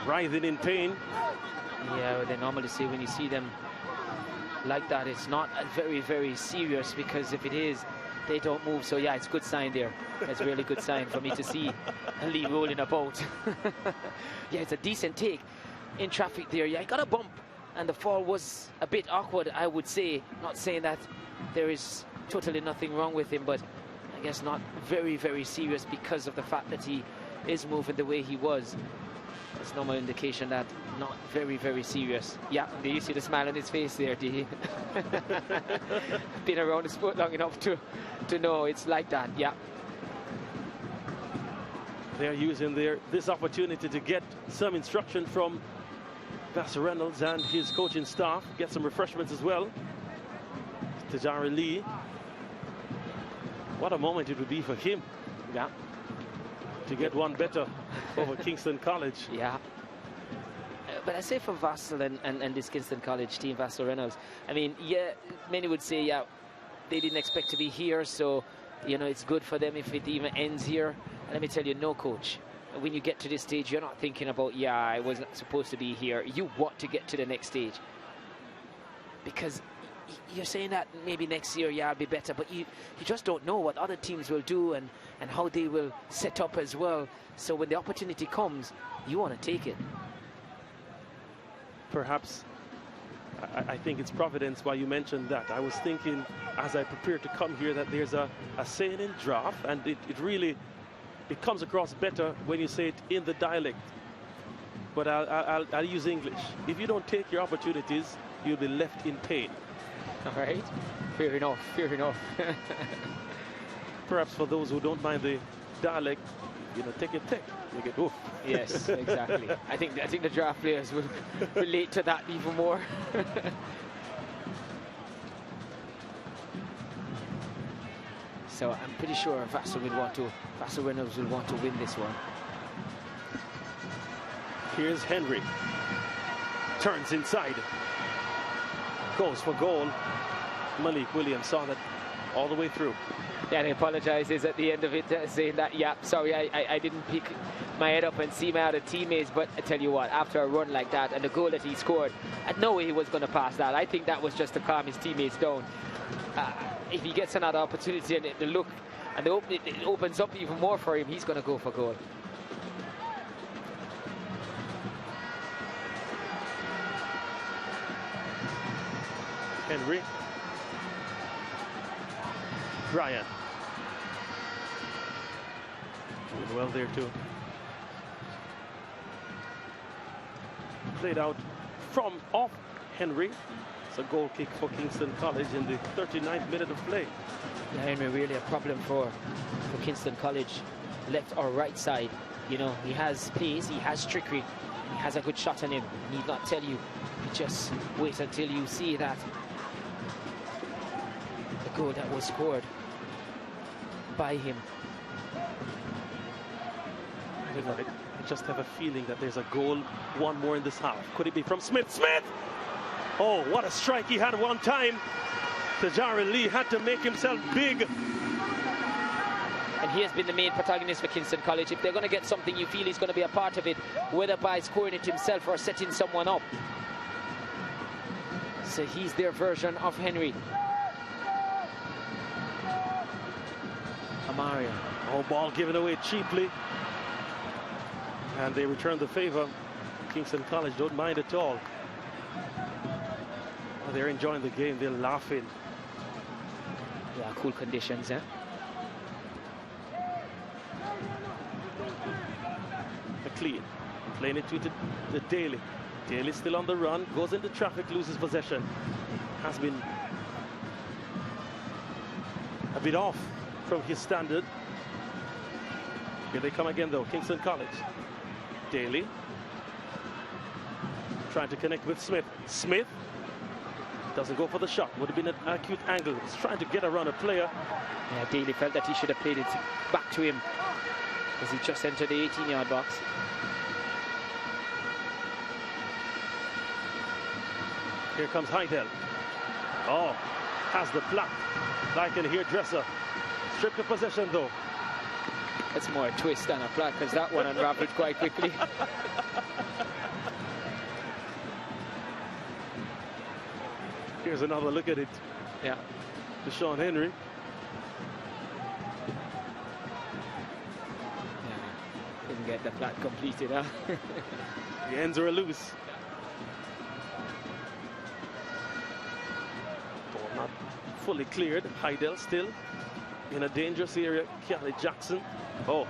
Writhing in pain. Yeah, well, they normally say when you see them like that, it's not very, very serious, because if it is, they don't move. So yeah, it's a good sign there. It's a really good sign for me to see Lee rolling about. Yeah, it's a decent take in traffic there. Yeah, he got a bump and the fall was a bit awkward, I would say. Not saying that there is totally nothing wrong with him, but I guess not very, very serious because of the fact that he is moving the way he was. There's no more indication that not very, very serious. Yeah, do you see the smile on his face there, do you? Been around the sport long enough to know it's like that, yeah. They're using this opportunity to get some instruction from Vassar Reynolds and his coaching staff, get some refreshments as well. Tajari Lee. What a moment it would be for him. Yeah. To get one better over Kingston College. Yeah. But I say for Vassar and this Kingston College team, Vassar Reynolds, I mean, yeah, many would say, yeah, they didn't expect to be here, so, you know, it's good for them if it even ends here. And let me tell you, no, coach. When you get to this stage, you're not thinking about, yeah, I wasn't supposed to be here. You want to get to the next stage. Because you're saying that maybe next year, yeah, I'll be better, but you just don't know what other teams will do and how they will set up as well. So when the opportunity comes, you want to take it. Perhaps, I think it's Providence why you mentioned that. I was thinking as I prepared to come here that there's a saying in draft, and it really, it comes across better when you say it in the dialect. But I'll use English. If you don't take your opportunities, you'll be left in pain. All right, fair enough, fair enough. Perhaps for those who don't mind the dialect, you know, take it, you get oof. Yes, exactly. I think the draft players will relate to that even more. So I'm pretty sure Vassar Reynolds will want to win this one. Here's Henry. Turns inside. Goes for goal. Malik Williams saw that all the way through. Yeah, and he apologizes at the end of it, saying that, yeah, sorry, I didn't pick my head up and see my other teammates, but I tell you what, after a run like that and the goal that he scored, I had no way he was going to pass that. I think that was just to calm his teammates down. If he gets another opportunity and the look and it opens up even more for him, he's going to go for goal. Henry. Brian. Doing well there too. Played out from off Henry. It's a goal kick for Kingston College in the 39th minute of play. Yeah, Henry really a problem for Kingston College, left or right side. You know, he has pace, he has trickery, and he has a good shot on him. I need not tell you, just wait until you see that. The goal that was scored by him. I just have a feeling that there's a goal, one more in this half. Could it be from Smith? Smith! Oh, what a strike he had one time. Tajari Lee had to make himself big. And he has been the main protagonist for Kingston College. If they're going to get something, you feel he's going to be a part of it, whether by scoring it himself or setting someone up. So he's their version of Henry. Amario. Oh, ball given away cheaply. And they return the favor. Kingston College don't mind at all. Oh, they're enjoying the game. They're laughing. Yeah, cool conditions, eh? McLean playing it to the Daly. Daly still on the run. Goes into traffic, loses possession. Has been a bit off from his standard. Here they come again though, Kingston College. Daly trying to connect with Smith. Smith doesn't go for the shot. Would have been an acute angle. He's trying to get around a player. Yeah, Daly felt that he should have played it back to him as he just entered the 18-yard box. Here comes Hydel. Oh, has the plot like a hairdresser. Stripped of possession though. That's more a twist than a plot, because that one unraveled quite quickly. Here's another look at it. Yeah. To Sean Henry. Yeah. Didn't get the plot completed, huh? The ends are loose. Ball not fully cleared. Hydel still in a dangerous area. Kelly Jackson. Oh.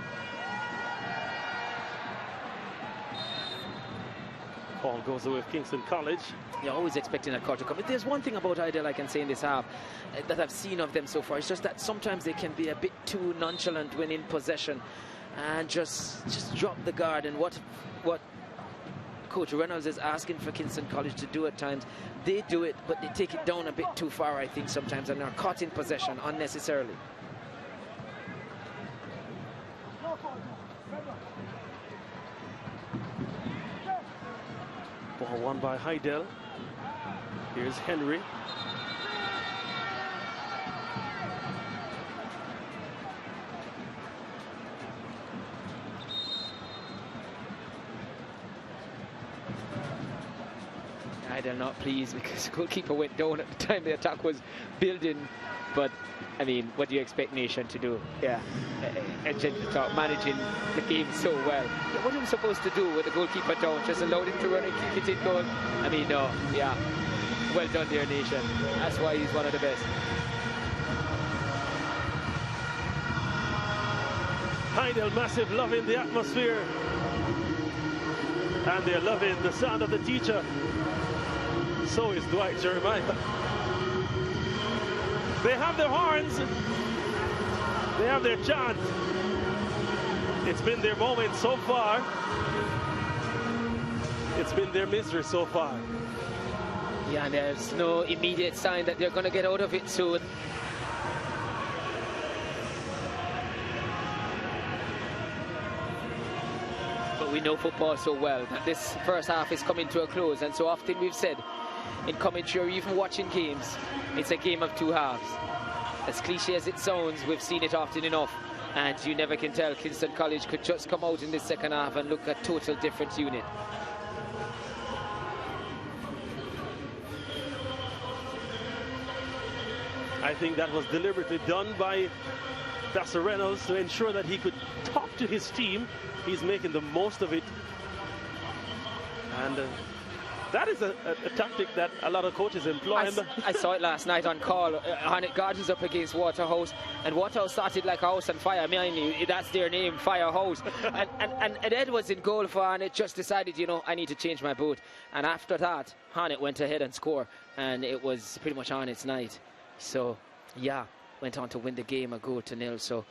Ball goes away with Kingston College. You're always expecting that call to come. If there's one thing about Hydel I can say in this half that I've seen of them so far, it's just that sometimes they can be a bit too nonchalant when in possession and just drop the guard. And what Coach Reynolds is asking for Kingston College to do at times, they do it, but they take it down a bit too far, I think, sometimes, and are caught in possession unnecessarily. Ball won by Hydel. Here's Henry. Hydel not pleased because the goalkeeper went down at the time the attack was building. But, I mean, what do you expect Nation to do? Yeah, managing the game so well. What are we supposed to do with the goalkeeper down? Just allow him to run and kick it in goal? I mean, no, yeah. Well done there, Nation. That's why he's one of the best. Hydel massive loving the atmosphere. And they're loving the sound of the teacher. So is Dwight Jeremiah. They have their horns. They have their chant. It's been their moment so far. It's been their misery so far. Yeah, and there's no immediate sign that they're going to get out of it soon. But we know football so well that this first half is coming to a close, and so often we've said in commentary or even watching games, it's a game of two halves. As cliche as it sounds, we've seen it often enough, and you never can tell. Kingston College could just come out in this second half and look a total different unit. I think that was deliberately done by Vassar Reynolds to ensure that he could talk to his team. He's making the most of it. And that is a tactic that a lot of coaches employ. I saw it last night on call. Harnett Gardens up against Waterhouse, and Waterhouse started like a house on fire. I mean, that's their name, Firehouse. and Ed was in goal for Harnett, just decided, you know, I need to change my boot. And after that, Harnett went ahead and scored, and it was pretty much Harnett's night. So, yeah, went on to win the game 1-0. So,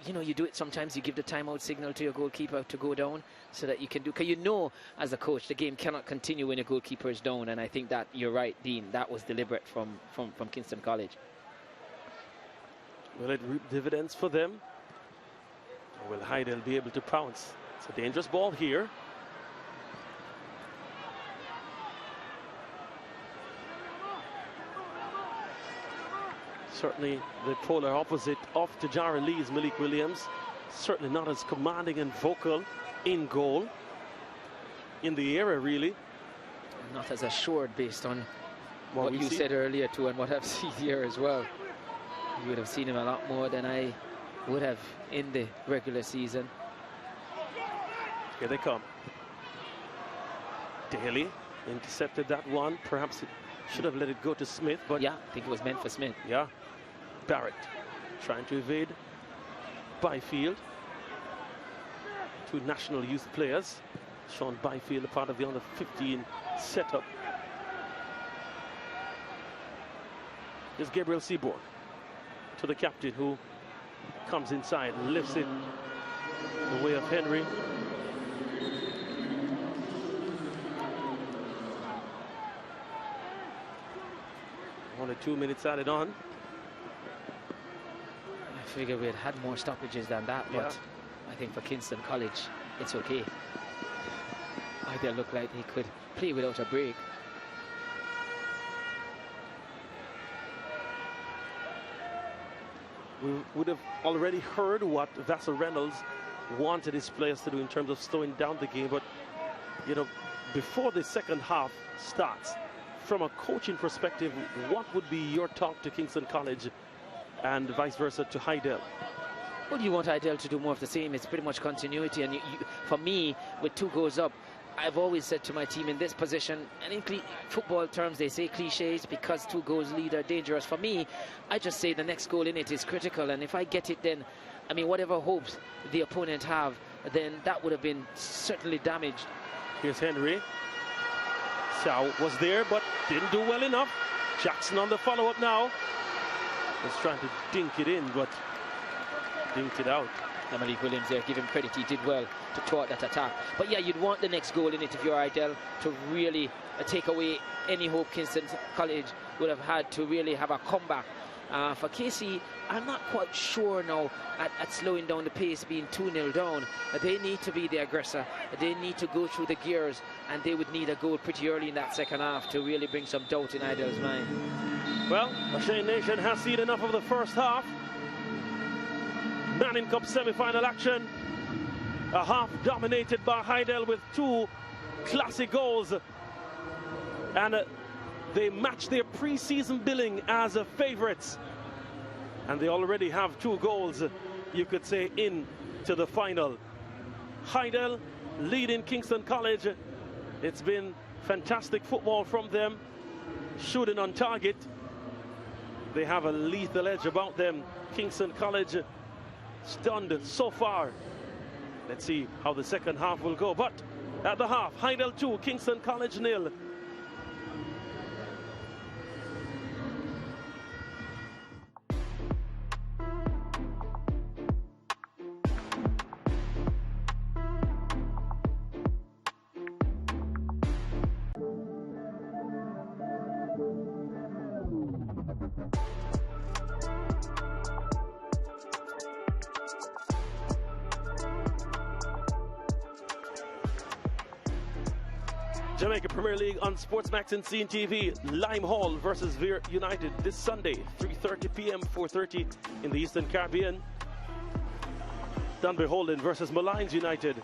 you know, you do it sometimes. You give the timeout signal to your goalkeeper to go down so that you can do. Because you know, as a coach, the game cannot continue when your goalkeeper is down. And I think that you're right, Dean. That was deliberate from Kingston College. Will it reap dividends for them? Or will Hydel be able to pounce? It's a dangerous ball here. Certainly the polar opposite of Tajara Lee's Malik Williams. Certainly not as commanding and vocal in goal. In the area, really. Not as assured based on what you said earlier, too, and what I've seen here as well. You would have seen him a lot more than I would have in the regular season. Here they come. Daly intercepted that one. Perhaps it should have let it go to Smith, but yeah, I think it was meant for Smith. Yeah. Barrett trying to evade Byfield. Two national youth players. Sean Byfield, a part of the under 15 setup. Here's Gabriel Seaborn to the captain, who comes inside and lifts it the way of Henry. Only 2 minutes added on. I figure we had more stoppages than that, but I think for Kingston College, it's okay. Hydel looked like he could play without a break. We would have already heard what Vassar Reynolds wanted his players to do in terms of slowing down the game, but you know, before the second half starts, from a coaching perspective, what would be your talk to Kingston College and vice versa to Hydel? Well, you want Hydel to do more of the same. It's pretty much continuity. And for me, with 2 goals up, I've always said to my team in this position, and in football terms they say cliches, because 2 goals lead are dangerous. For me, I just say the next goal in it is critical, and if I get it, then I mean whatever hopes the opponent have, then that would have been certainly damaged. Here's Henry. Sao was there but didn't do well enough. Jackson on the follow-up now. Was trying to dink it in, but dinked it out. Malik Williams there, give him credit, he did well to thwart that attack. But yeah, you'd want the next goal in it if you're Hydel to really take away any hope Kingston College would have had to really have a comeback. For KC, I'm not quite sure now at slowing down the pace, being 2-0 down. They need to be the aggressor. They need to go through the gears, and they would need a goal pretty early in that second half to really bring some doubt in Hydel's mind. Well, Shane Nation has seen enough of the first half. Manning Cup semi-final action. A half dominated by Hydel with 2 classic goals. And they match their pre-season billing as favourites. And they already have 2 goals, you could say, into the final. Hydel leading Kingston College. It's been fantastic football from them. Shooting on target. They have a lethal edge about them. Kingston College stunned so far. Let's see how the second half will go. But at the half, Hydel 2, Kingston College 0. Jamaica Premier League on SportsMax and CNTV. Lime Hall versus Veer United this Sunday, 3:30 p.m., 4:30 in the Eastern Caribbean. Dunby Holden versus Malines United,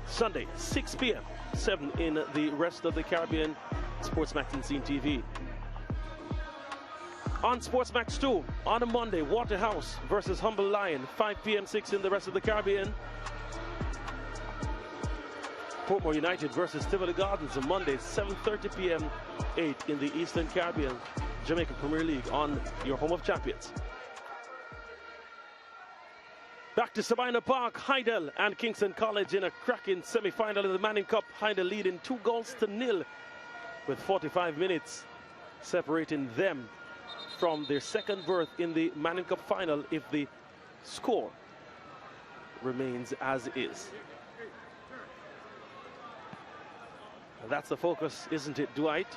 Sunday, 6 p.m., 7 in the rest of the Caribbean. SportsMax and CNTV. On SportsMax 2, on a Monday, Waterhouse versus Humble Lion, 5 p.m., 6 in the rest of the Caribbean. Portmore United versus Tivoli Gardens on Monday, 7:30 p.m., 8 in the Eastern Caribbean. Jamaica Premier League on your home of champions. Back to Sabina Park, Hydel and Kingston College in a cracking semi-final of the Manning Cup. Hydel leading 2-0 with 45 minutes separating them from their second berth in the Manning Cup final if the score remains as is. And that's the focus, isn't it, Dwight?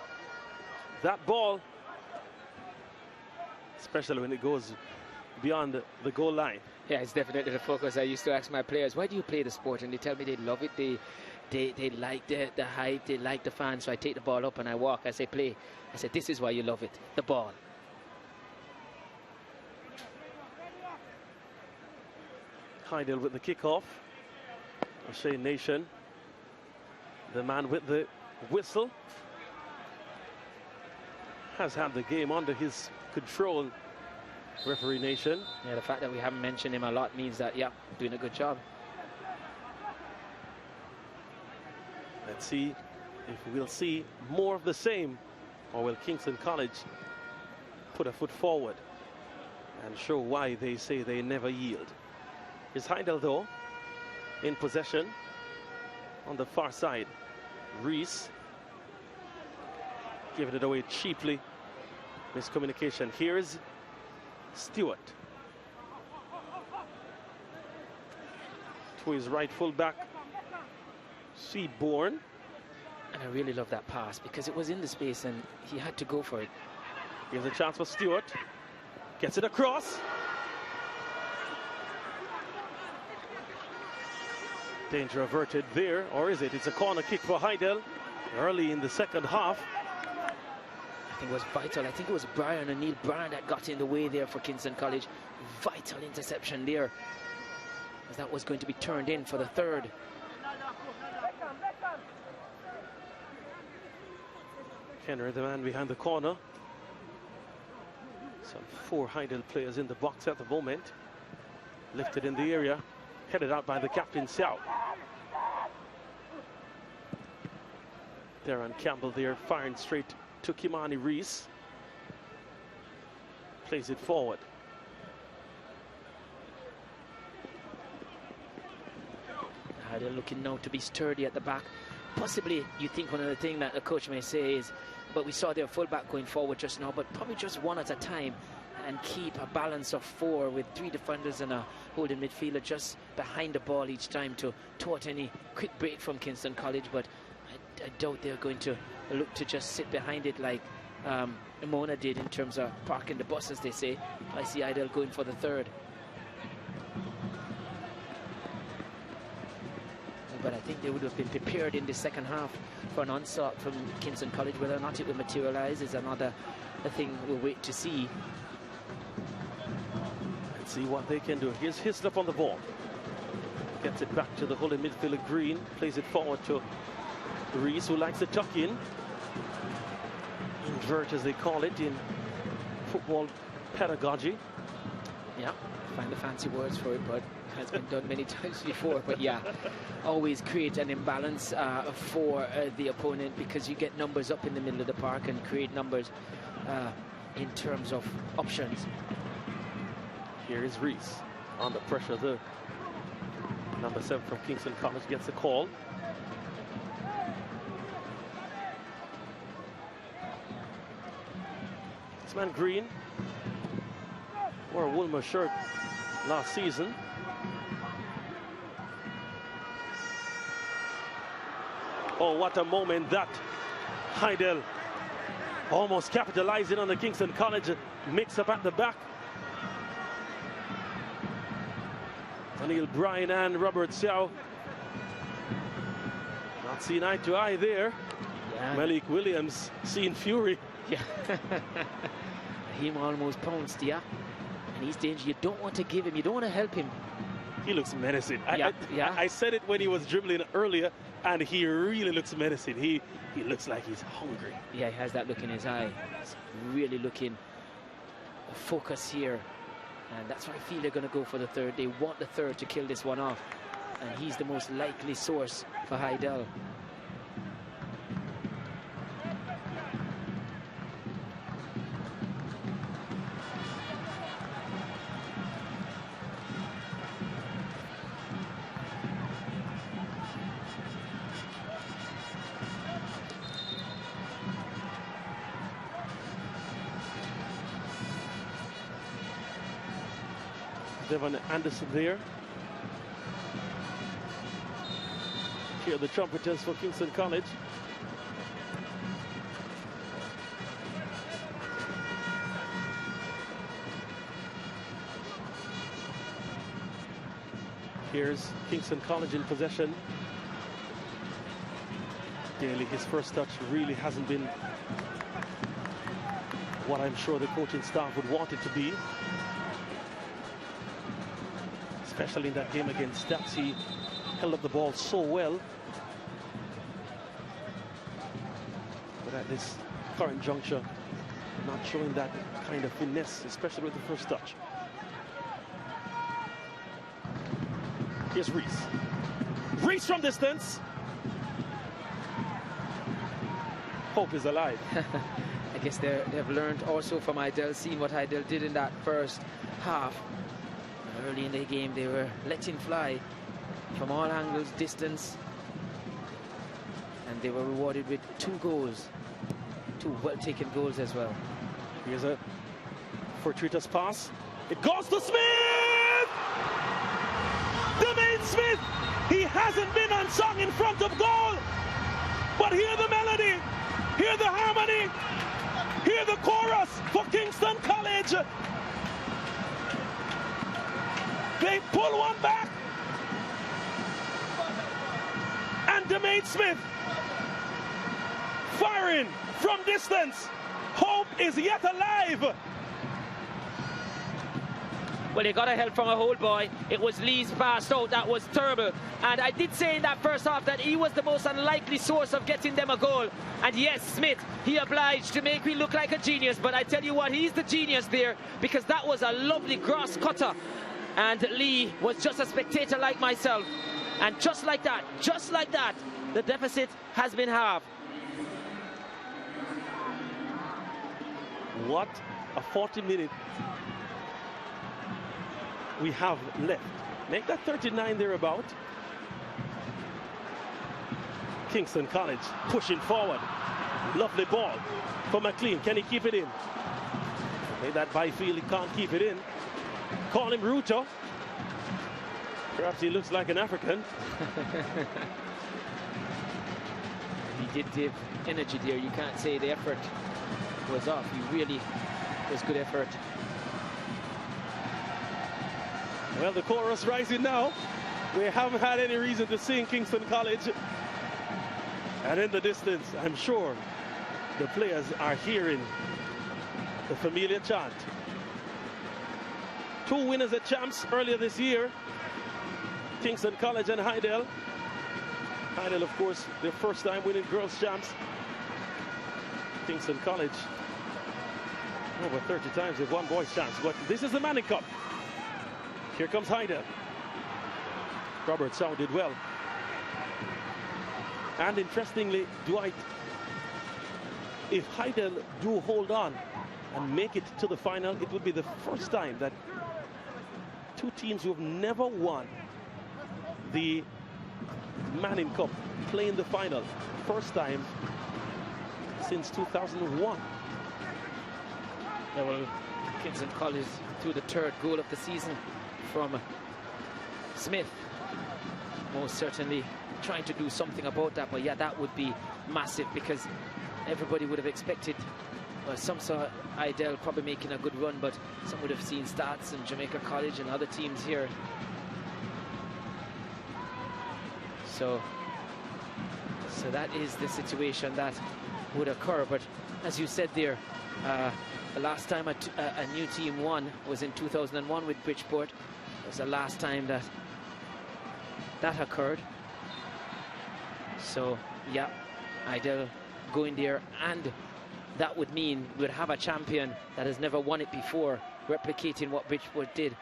That ball, especially when it goes beyond the goal line. Yeah, it's definitely the focus. I used to ask my players, why do you play the sport? And they tell me they love it. They like the hype, they like the fans. So I take the ball up and I walk. I say, play. I said, this is why you love it, the ball. Hydel with the kickoff. Shane Nation, the man with the whistle, has had the game under his control. Referee Nation. Yeah, the fact that we haven't mentioned him a lot means that, yeah, doing a good job. Let's see if we'll see more of the same, or will Kingston College put a foot forward and show why they say they never yield. Is Hydel, though, in possession on the far side. Reese giving it away cheaply. Miscommunication. Here's Stewart to his right full back, Seaborn. And I really love that pass because it was in the space and he had to go for it. Here's a chance for Stewart. Gets it across. Danger averted there, or is it? It's a corner kick for Hydel early in the second half. I think it was vital. I think it was Brian and Neil Bryan that got in the way there for Kingston College. Vital interception there, as that was going to be turned in for the third. Kenner, the man behind the corner. Some 4 Hydel players in the box at the moment. Lifted in the area, headed out by the captain, Xiao. Theron Campbell there, firing straight to Kimani Reese. Plays it forward. They're looking now to be sturdy at the back. Possibly, you think one of the things that the coach may say is, but we saw their fullback going forward just now, but probably just one at a time and keep a balance of 4 with 3 defenders and a holding midfielder just behind the ball each time to thwart any quick break from Kingston College. But I doubt they're going to look to just sit behind it like Mona did in terms of parking the bus, as they say. I see Hydel going for the third. But I think they would have been prepared in the second half for an onslaught from Kingston College. Whether or not it will materialize is another thing we'll wait to see. Let's see what they can do. Here's Hislop on the ball. Gets it back to the holding midfielder Green. Plays it forward to Reese, who likes to tuck in. Invert, as they call it in football pedagogy. Yeah, find the fancy words for it, but has been done many times before. But yeah, always create an imbalance for the opponent, because you get numbers up in the middle of the park and create numbers in terms of options. Here is Reese under pressure. The number 7 from Kingston College gets a call. This man Green wore a Woolmer shirt last season. Oh, what a moment that. Hydel almost capitalizing on the Kingston College mix-up at the back. O'Neill Bryan and Robert Seow not seeing eye to eye there. Yeah. Malik Williams seeing fury. Yeah. Him almost pounced, yeah. And he's dangerous. You don't want to give him, you don't want to help him. He looks menacing. Yeah. I said it when he was dribbling earlier, and he really looks menacing. He looks like he's hungry. Yeah, he has that look in his eye. He's really looking focus here. And that's why I feel they're going to go for the third. They want the third to kill this one off. And he's the most likely source for Hydel. Devon Anderson there. Here are the trumpeters for Kingston College. Here's Kingston College in possession. Daly, his first touch really hasn't been what I'm sure the coaching staff would want it to be. Especially in that game against Stats, he held up the ball so well. But at this current juncture, not showing that kind of finesse, especially with the first touch. Here's Reese. Reese from distance. Hope is alive. I guess they've learned also from Hydel, seeing what Hydel did in that first half. Early in the game, they were letting fly from all angles, distance, and they were rewarded with 2 goals, 2 well-taken goals as well. Here's a fortuitous pass. It goes to Smith! Demain Smith! He hasn't been unsung in front of goal, but hear the melody, hear the harmony, hear the chorus for Kingston College. They pull one back, and Demain Smith firing from distance. Hope is yet alive. Well, they got a help from a hold boy. It was Lee's pass out. That was terrible. And I did say in that first half that he was the most unlikely source of getting them a goal. And yes, Smith, he obliged to make me look like a genius. But I tell you what, he's the genius there, because that was a lovely grass cutter. And Lee was just a spectator like myself. And just like that, the deficit has been halved. What a 40-minute we have left. Make that 39 thereabout. Kingston College pushing forward. Lovely ball for McLean. Can he keep it in? Made that byfield, he can't keep it in. Call him Ruto. Perhaps he looks like an African. He did give energy there. You can't say the effort was off. He really was good effort. Well, the chorus rising now. We haven't had any reason to sing Kingston College. And in the distance, I'm sure the players are hearing the familiar chant. 2 winners at champs earlier this year. Kingston College and Hydel. Hydel, of course, their first time winning girls champs. Kingston College, over 30 times they've won boys champs. But this is the Manning Cup. Here comes Hydel. Robert Sow did well. And interestingly, Dwight, if Hydel do hold on and make it to the final, it would be the first time that 2 teams who have never won the Manning Cup play in the final. First time since 2001. Yeah, well, Kingston College threw the 3rd goal of the season from Smith. Most certainly trying to do something about that, but yeah, that would be massive because everybody would have expected, well, some saw Hydel probably making a good run, but some would have seen Stats and Jamaica College and other teams here. So that is the situation that would occur. But as you said there, the last time a new team won was in 2001 with Bridgeport. It was the last time that occurred. So yeah, Hydel going there, and that would mean we'd have a champion that has never won it before, replicating what Bridgeport did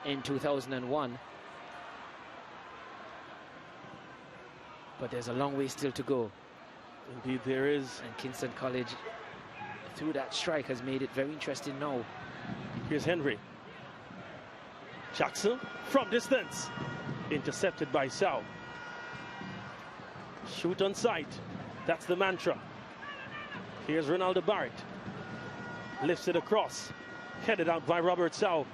in 2001. But there's a long way still to go. Indeed there is. And Kingston College, through that strike, has made it very interesting now. Here's Henry. Jackson from distance. Intercepted by Sow. Shoot on sight. That's the mantra. Here's Ronaldo Barrett. Lifts it across. Headed out by Robert Sow.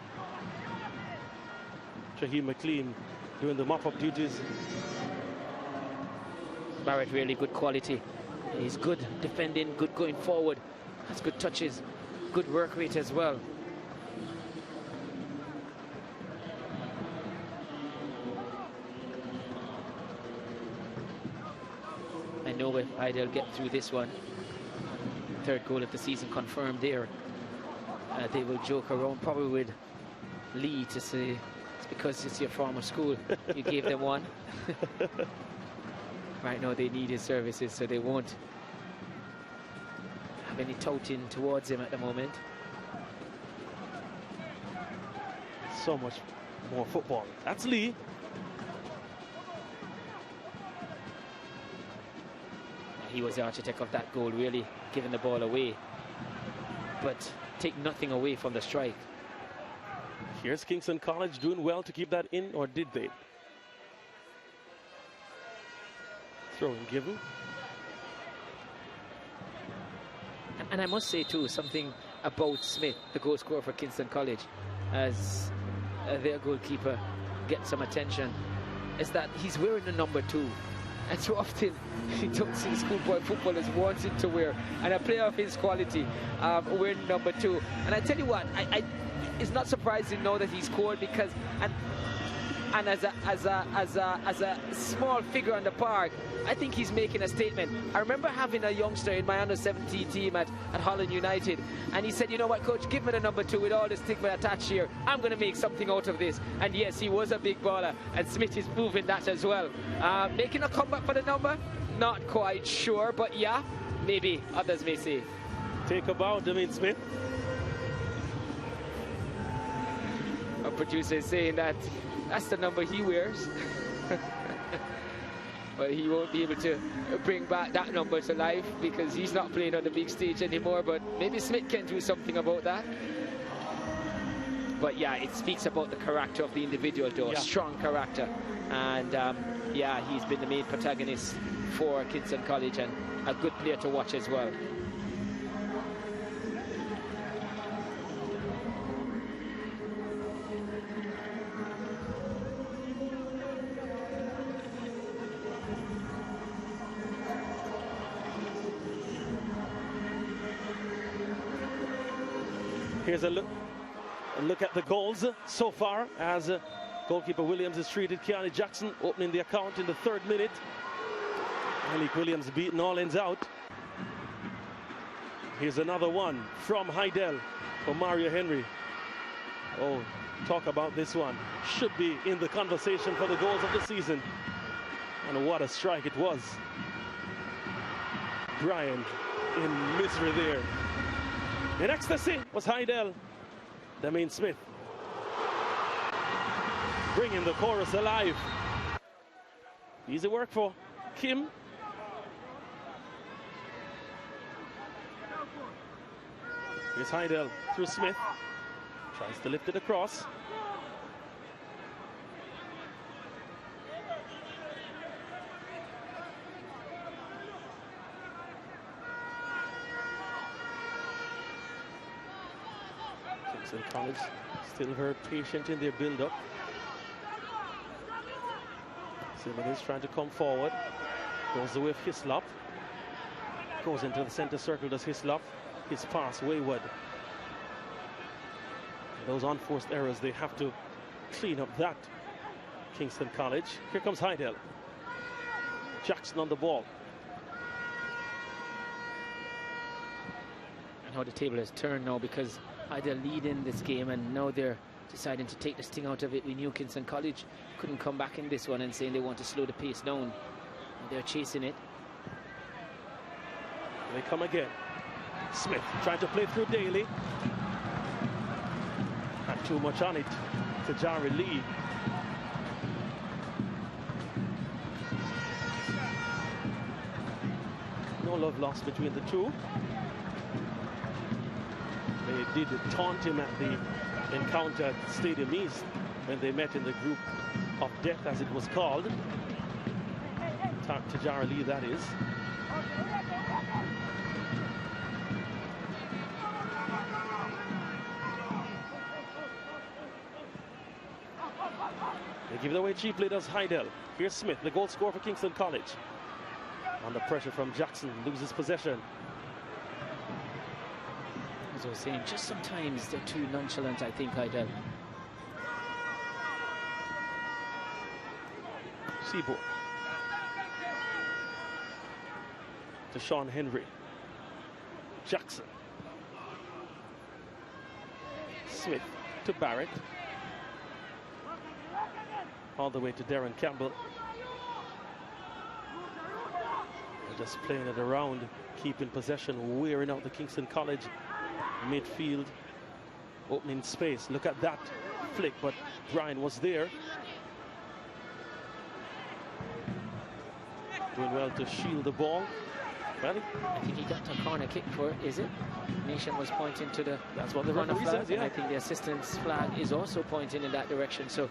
Shaheem McLean doing the mop-up duties. Barrett really good quality. He's good defending, good going forward. Has good touches, good work rate as well. I know if Hydel get through this one, 3rd goal of the season confirmed there, they will joke around probably with Lee to say it's because it's your former school, you gave them one. Right now they need his services, so they won't have any touting towards him at the moment. So much more football. That's Lee. He was the architect of that goal, really giving the ball away, but take nothing away from the strike. Here's Kingston College doing well to keep that in, or did they? Throw and given. And I must say too something about Smith, the goal scorer for Kingston College, as their goalkeeper gets some attention, is that he's wearing the number 2. And so often you don't see schoolboy footballers wanting to wear, and a player of his quality wearing number 2. And I tell you what, it's not surprising now that he scored, because and as a small figure on the park, I think he's making a statement. I remember having a youngster in my under-17 team at Holland United, and he said, you know what, coach, give me the number 2 with all the stigma attached here. I'm going to make something out of this. And yes, he was a big baller, and Smith is proving that as well. Making a comeback for the number? Not quite sure, but yeah, maybe, others may say. Take a bow, Dwayne Smith. Our producer is saying that that's the number he wears. but he won't be able to bring back that number to life because he's not playing on the big stage anymore. But maybe Smith can do something about that. But yeah, it speaks about the character of the individual, though. Yeah. Strong character. And yeah, he's been the main protagonist for Kingston College and a good player to watch as well. Here's a look at the goals so far as goalkeeper Williams has treated Keanu Jackson, opening the account in the 3rd minute. Malik Williams beaten all ends out. Here's another one from Hydel for Mario Henry. Oh, talk about this one. Should be in the conversation for the goals of the season. And what a strike it was. Brian in misery there. In ecstasy was Hydel. Demain Smith bringing the chorus alive. Easy work for Kim. Here's Hydel through Smith. Tries to lift it across. Kingston College still very patient in their build-up. Ceremonies trying to come forward. Goes the way of Hislop. Goes into the center circle, does Hislop. His pass wayward. Those unforced errors, they have to clean up that. Kingston College. Here comes Hydel. Jackson on the ball. And how the table has turned now because Hydel lead in this game and now they're deciding to take the sting out of it. We knew Kingston College couldn't come back in this one and saying they want to slow the pace down. And they're chasing it. They come again. Smith trying to play through Daly. Not too much on it to Jarry Lee. No love lost between the two. They did taunt him at the encounter at Stadium East when they met in the group of death, as it was called. To Jarry Lee, that is. They give it away cheaply, does Hydel. Here's Smith, the goal scorer for Kingston College. Under pressure from Jackson, loses possession. As I was saying, just sometimes they're too nonchalant, I think, Hydel. Seaboard. To Sean Henry. Jackson. Smith to Barrett. All the way to Darren Campbell. They're just playing it around, keeping possession, wearing out the Kingston College midfield, opening space. Look at that flick, but Brian was there. Doing well to shield the ball. Ready? I think he got a corner kick for it, is it? Nation was pointing to the That's what the corner referee flag, says, yeah. and I think the assistant's flag is also pointing in that direction. So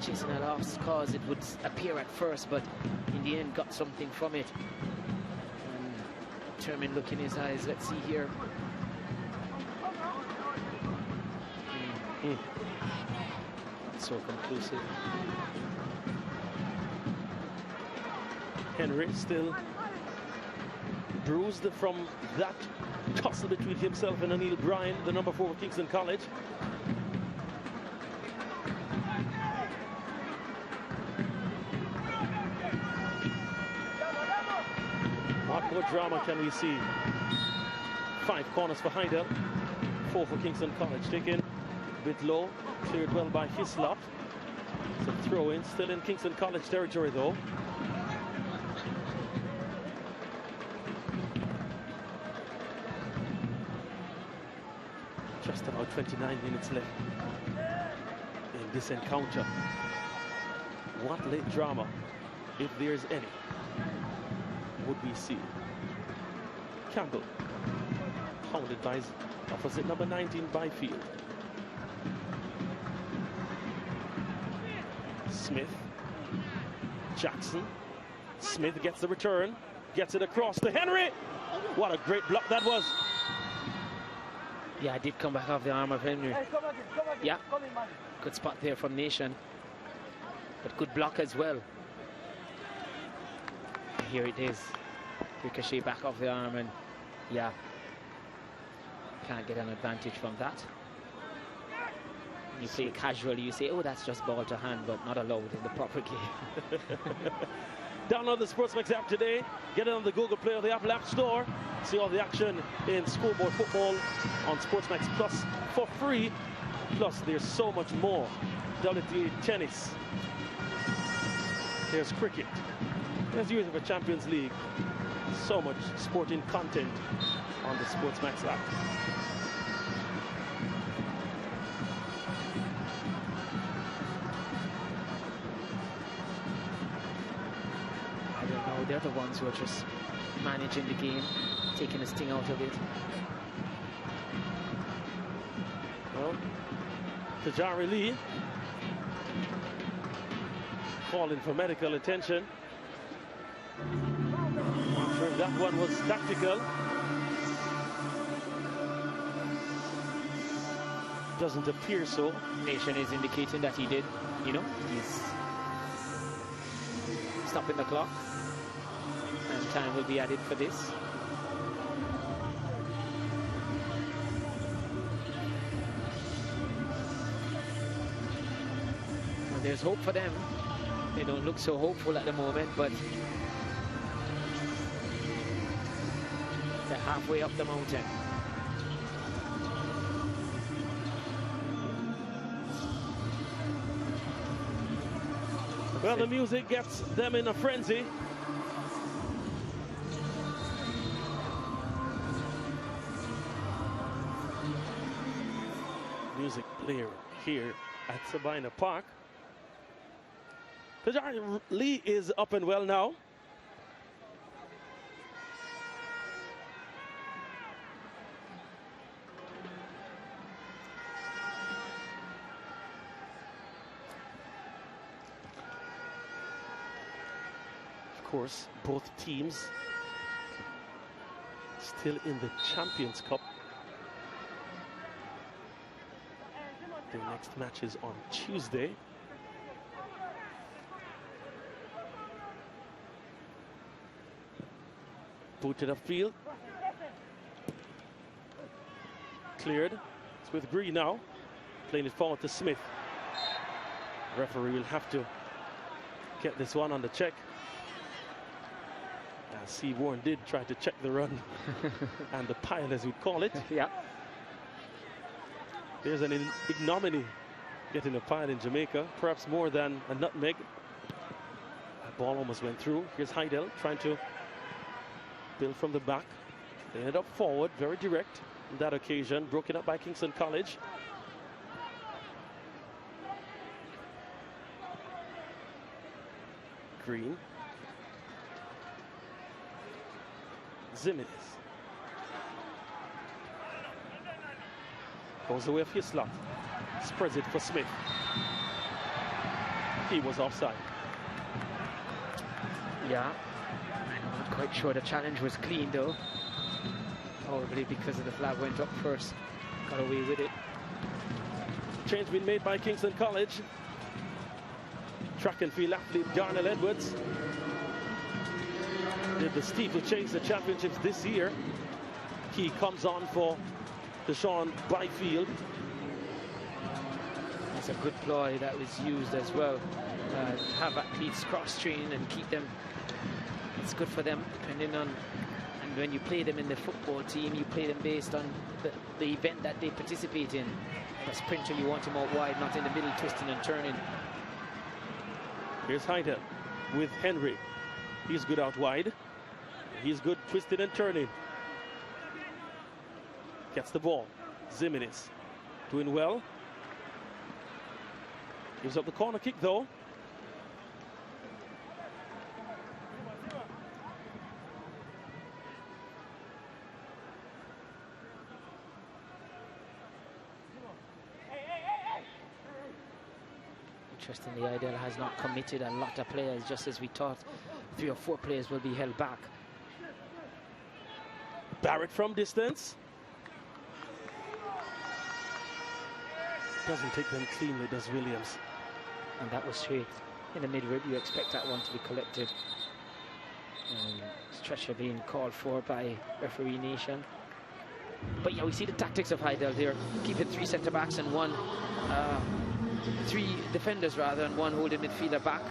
chasing a lost cause, it would appear at first, but in the end got something from it. And determined look in his eyes. Let's see here. Not so conclusive. Henry still bruised from that tussle between himself and O'Neill Bryan, the number 4 of Kingston College. What more drama can we see? 5 corners for Hydel, 4 for Kingston College. Taken a bit low, cleared well by Hislop. It's a throw-in, still in Kingston College territory though. Just about 29 minutes left in this encounter. What late drama if there's any, would we see. Campbell, pounded by his opposite number 19, Byfield. Smith, Jackson. Smith gets the return, gets it across to Henry. What a great block that was. Yeah, I did come back off the arm of Henry. Hey, come again. Yeah, good spot there from Nation, but good block as well. And here it is, ricochet back off the arm, and yeah, can't get an advantage from that. You play casually, you say, oh, that's just ball to hand, but not allowed in the proper game. Download the SportsMax app today. Get it on the Google Play or the Apple App Store. See all the action in Schoolboy football on SportsMax Plus for free. Plus, there's so much more. WTA tennis. There's cricket. There's UEFA Champions League. So much sporting content on the SportsMax app. They're the ones who are just managing the game, taking the sting out of it. Well, Tajari Lee calling for medical attention. I'm sure that one was tactical. Doesn't appear so. Nation is indicating that he did, you know, he's stopping the clock. And time will be added for this. Well, there's hope for them. They don't look so hopeful at the moment, but they're halfway up the mountain. Well, the music gets them in a frenzy. Music player here at Sabina Park. Tajari Lee is up and well now. Of course, both teams still in the Champions Cup. Their next match is on Tuesday. Booted upfield. Cleared. It's with Green now. Playing it forward to Smith. Referee will have to get this one on the check. C. Warren did try to check the run and the pile, as we'd call it. Yeah. There's an ignominy getting a pile in Jamaica, perhaps more than a nutmeg. That ball almost went through. Here's Hydel trying to build from the back. They ended up forward, very direct on that occasion, broken up by Kingston College. Green. Zimenez. Goes away for his slot. Spreads it for Smith. He was offside. Yeah. I'm not quite sure the challenge was clean though. Probably because of the flag went up first. Got away with it. Change being made by Kingston College. Track and field athlete Darnell Edwards did the steeplechase the championships this year. He comes on for Deshaun Byfield. It's a good ploy that was used as well. Have athletes cross-train and keep them. It's good for them, depending on. And when you play them in the football team, you play them based on the event that they participate in. A sprinter, you want him out wide, not in the middle, twisting and turning. Here's Hydel with Henry. He's good out wide. He's good twisting and turning. Gets the ball. Zimenez doing well. Gives up the corner kick though. Interestingly, Hydel has not committed a lot of players, just as we thought 3 or 4 players will be held back. Barrett from distance. Doesn't take them cleanly, does Williams. And that was straight in the mid-rib. You expect that one to be collected. Stretcher being called for by referee Nation. But yeah, we see the tactics of Hydel there. Keeping 3 centre-backs and 3 defenders rather, and 1 holding midfielder back.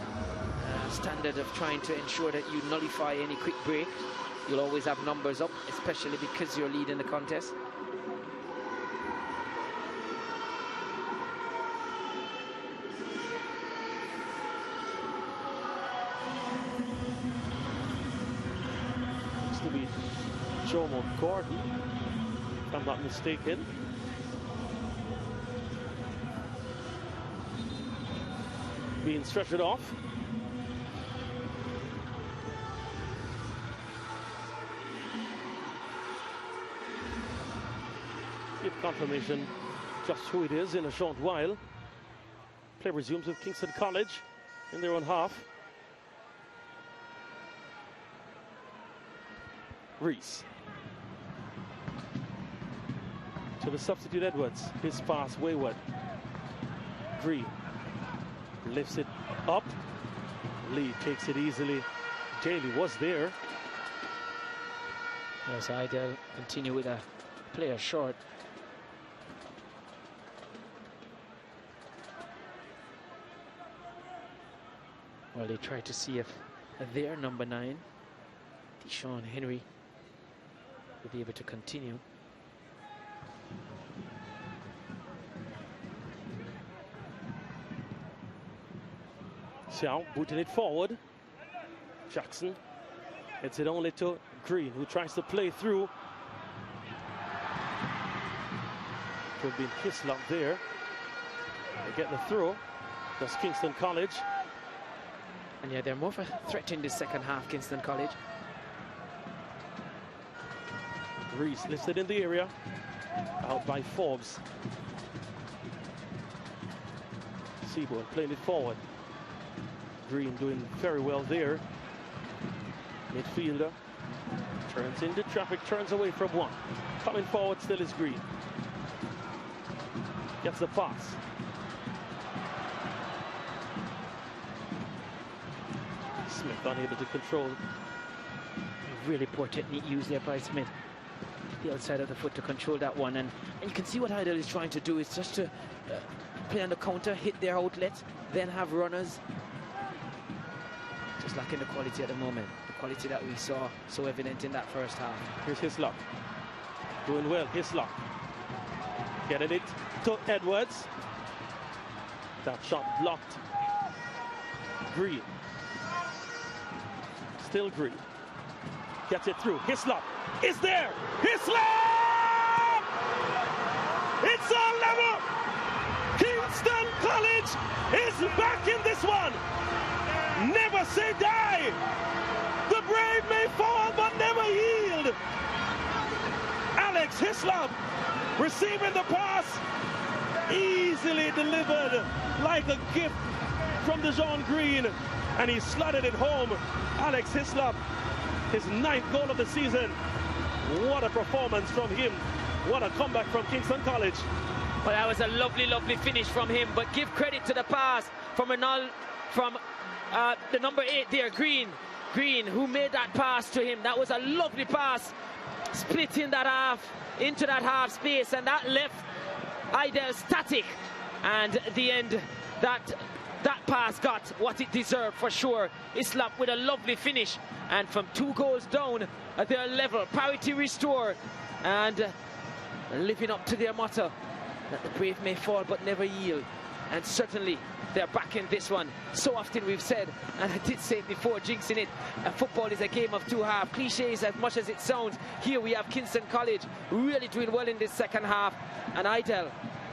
Standard of trying to ensure that you nullify any quick break. You'll always have numbers up, especially because you're leading the contest. Looks to be Jomo Gordon, if I'm not mistaken. Being stretched off. Give confirmation just who it is in a short while. Play resumes with Kingston College in their own half. Reese to the substitute Edwards. His pass wayward. Green lifts it up. Lee takes it easily. Daly was there. Yes, Hydel continue with a player short. Well, they try to see if their number 9, Deshaun Henry, will be able to continue. Xiao booting it forward. Jackson hits it only to Green, who tries to play through. Could have been Hislop there. They get the throw. That's Kingston College. And yeah, they're more of a threat in the second half, Kingston College. Reese listed in the area. Out by Forbes. Seabourn playing it forward. Green doing very well there. Midfielder turns into traffic, turns away from one. Coming forward still is Green. Gets the pass. Smith unable to control. Really poor technique used there by Smith. The outside of the foot to control that one. And you can see what Hydel is trying to do is just to play on the counter, hit their outlets, then have runners. Just lacking the quality at the moment. The quality that we saw so evident in that first half. Here's Hislop. Doing well, Hislop. Getting it to Edwards. That shot blocked. Green. Still Green. Gets it through. Hislop is there. Hislop! It's all level. Kingston College is back in this one. Never say die. The brave may fall, but never yield. Alex Hislop receiving the pass, easily delivered like a gift from Dejon Green, and he slotted it home. Alex Hislop, his 9th goal of the season. What a performance from him. What a comeback from Kingston College. Well, that was a lovely, lovely finish from him, but give credit to the pass from the number 8 there, Green, who made that pass to him. That was a lovely pass, splitting that half into that half space, and that left Hydel static. And at the end, that pass got what it deserved for sure. Hislop with a lovely finish, and from 2 goals down, they're level, parity restored, and living up to their motto that the brave may fall but never yield. And certainly they're back in this one. So often we've said, and I did say it before, jinxing it, football is a game of 2 halves. Cliches as much as it sounds. Here we have Kingston College really doing well in this second half, and Hydel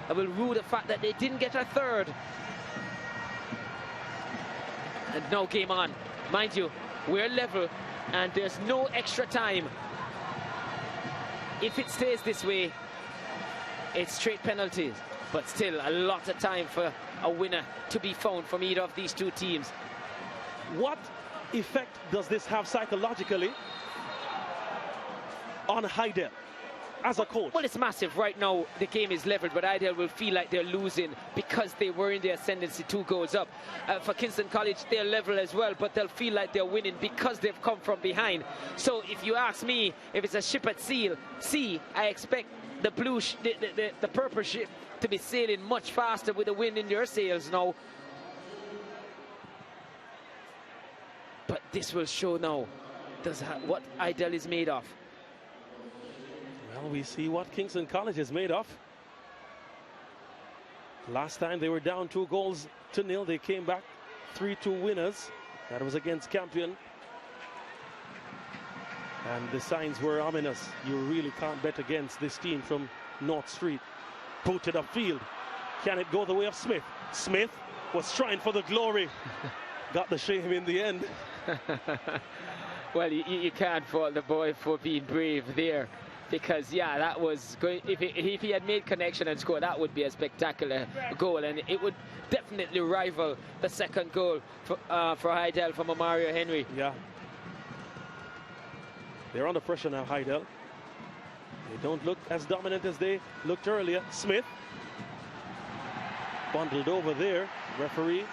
will rue the fact that they didn't get a third. And now game on. Mind you, we're level and there's no extra time. If it stays this way, it's straight penalties, but still a lot of time for a winner to be found from either of these two teams. What effect does this have psychologically on Hydel as a coach? Well, it's massive. Right now, the game is leveled, but Hydel will feel like they're losing because they were in the ascendancy 2 goals up. For Kingston College, they're level as well, but they'll feel like they're winning because they've come from behind. So if you ask me, if it's a ship at sea, I expect the the purple ship to be sailing much faster with the wind in their sails now. But this will show now what Hydel is made of. Well, we see what Kingston College is made of. Last time they were down 2-0. They came back 3-2 winners. That was against Campion. And the signs were ominous. You really can't bet against this team from North Street. Booted upfield. Can it go the way of Smith? Smith was trying for the glory. Got the shame in the end. Well, you can't fault the boy for being brave there. Because, yeah, that was going. If he had made connection and scored, that would be a spectacular goal, and it would definitely rival the second goal for Hydel from Mario Henry. Yeah. They're under pressure now, Hydel. They don't look as dominant as they looked earlier. Smith. Bundled over there. Referee.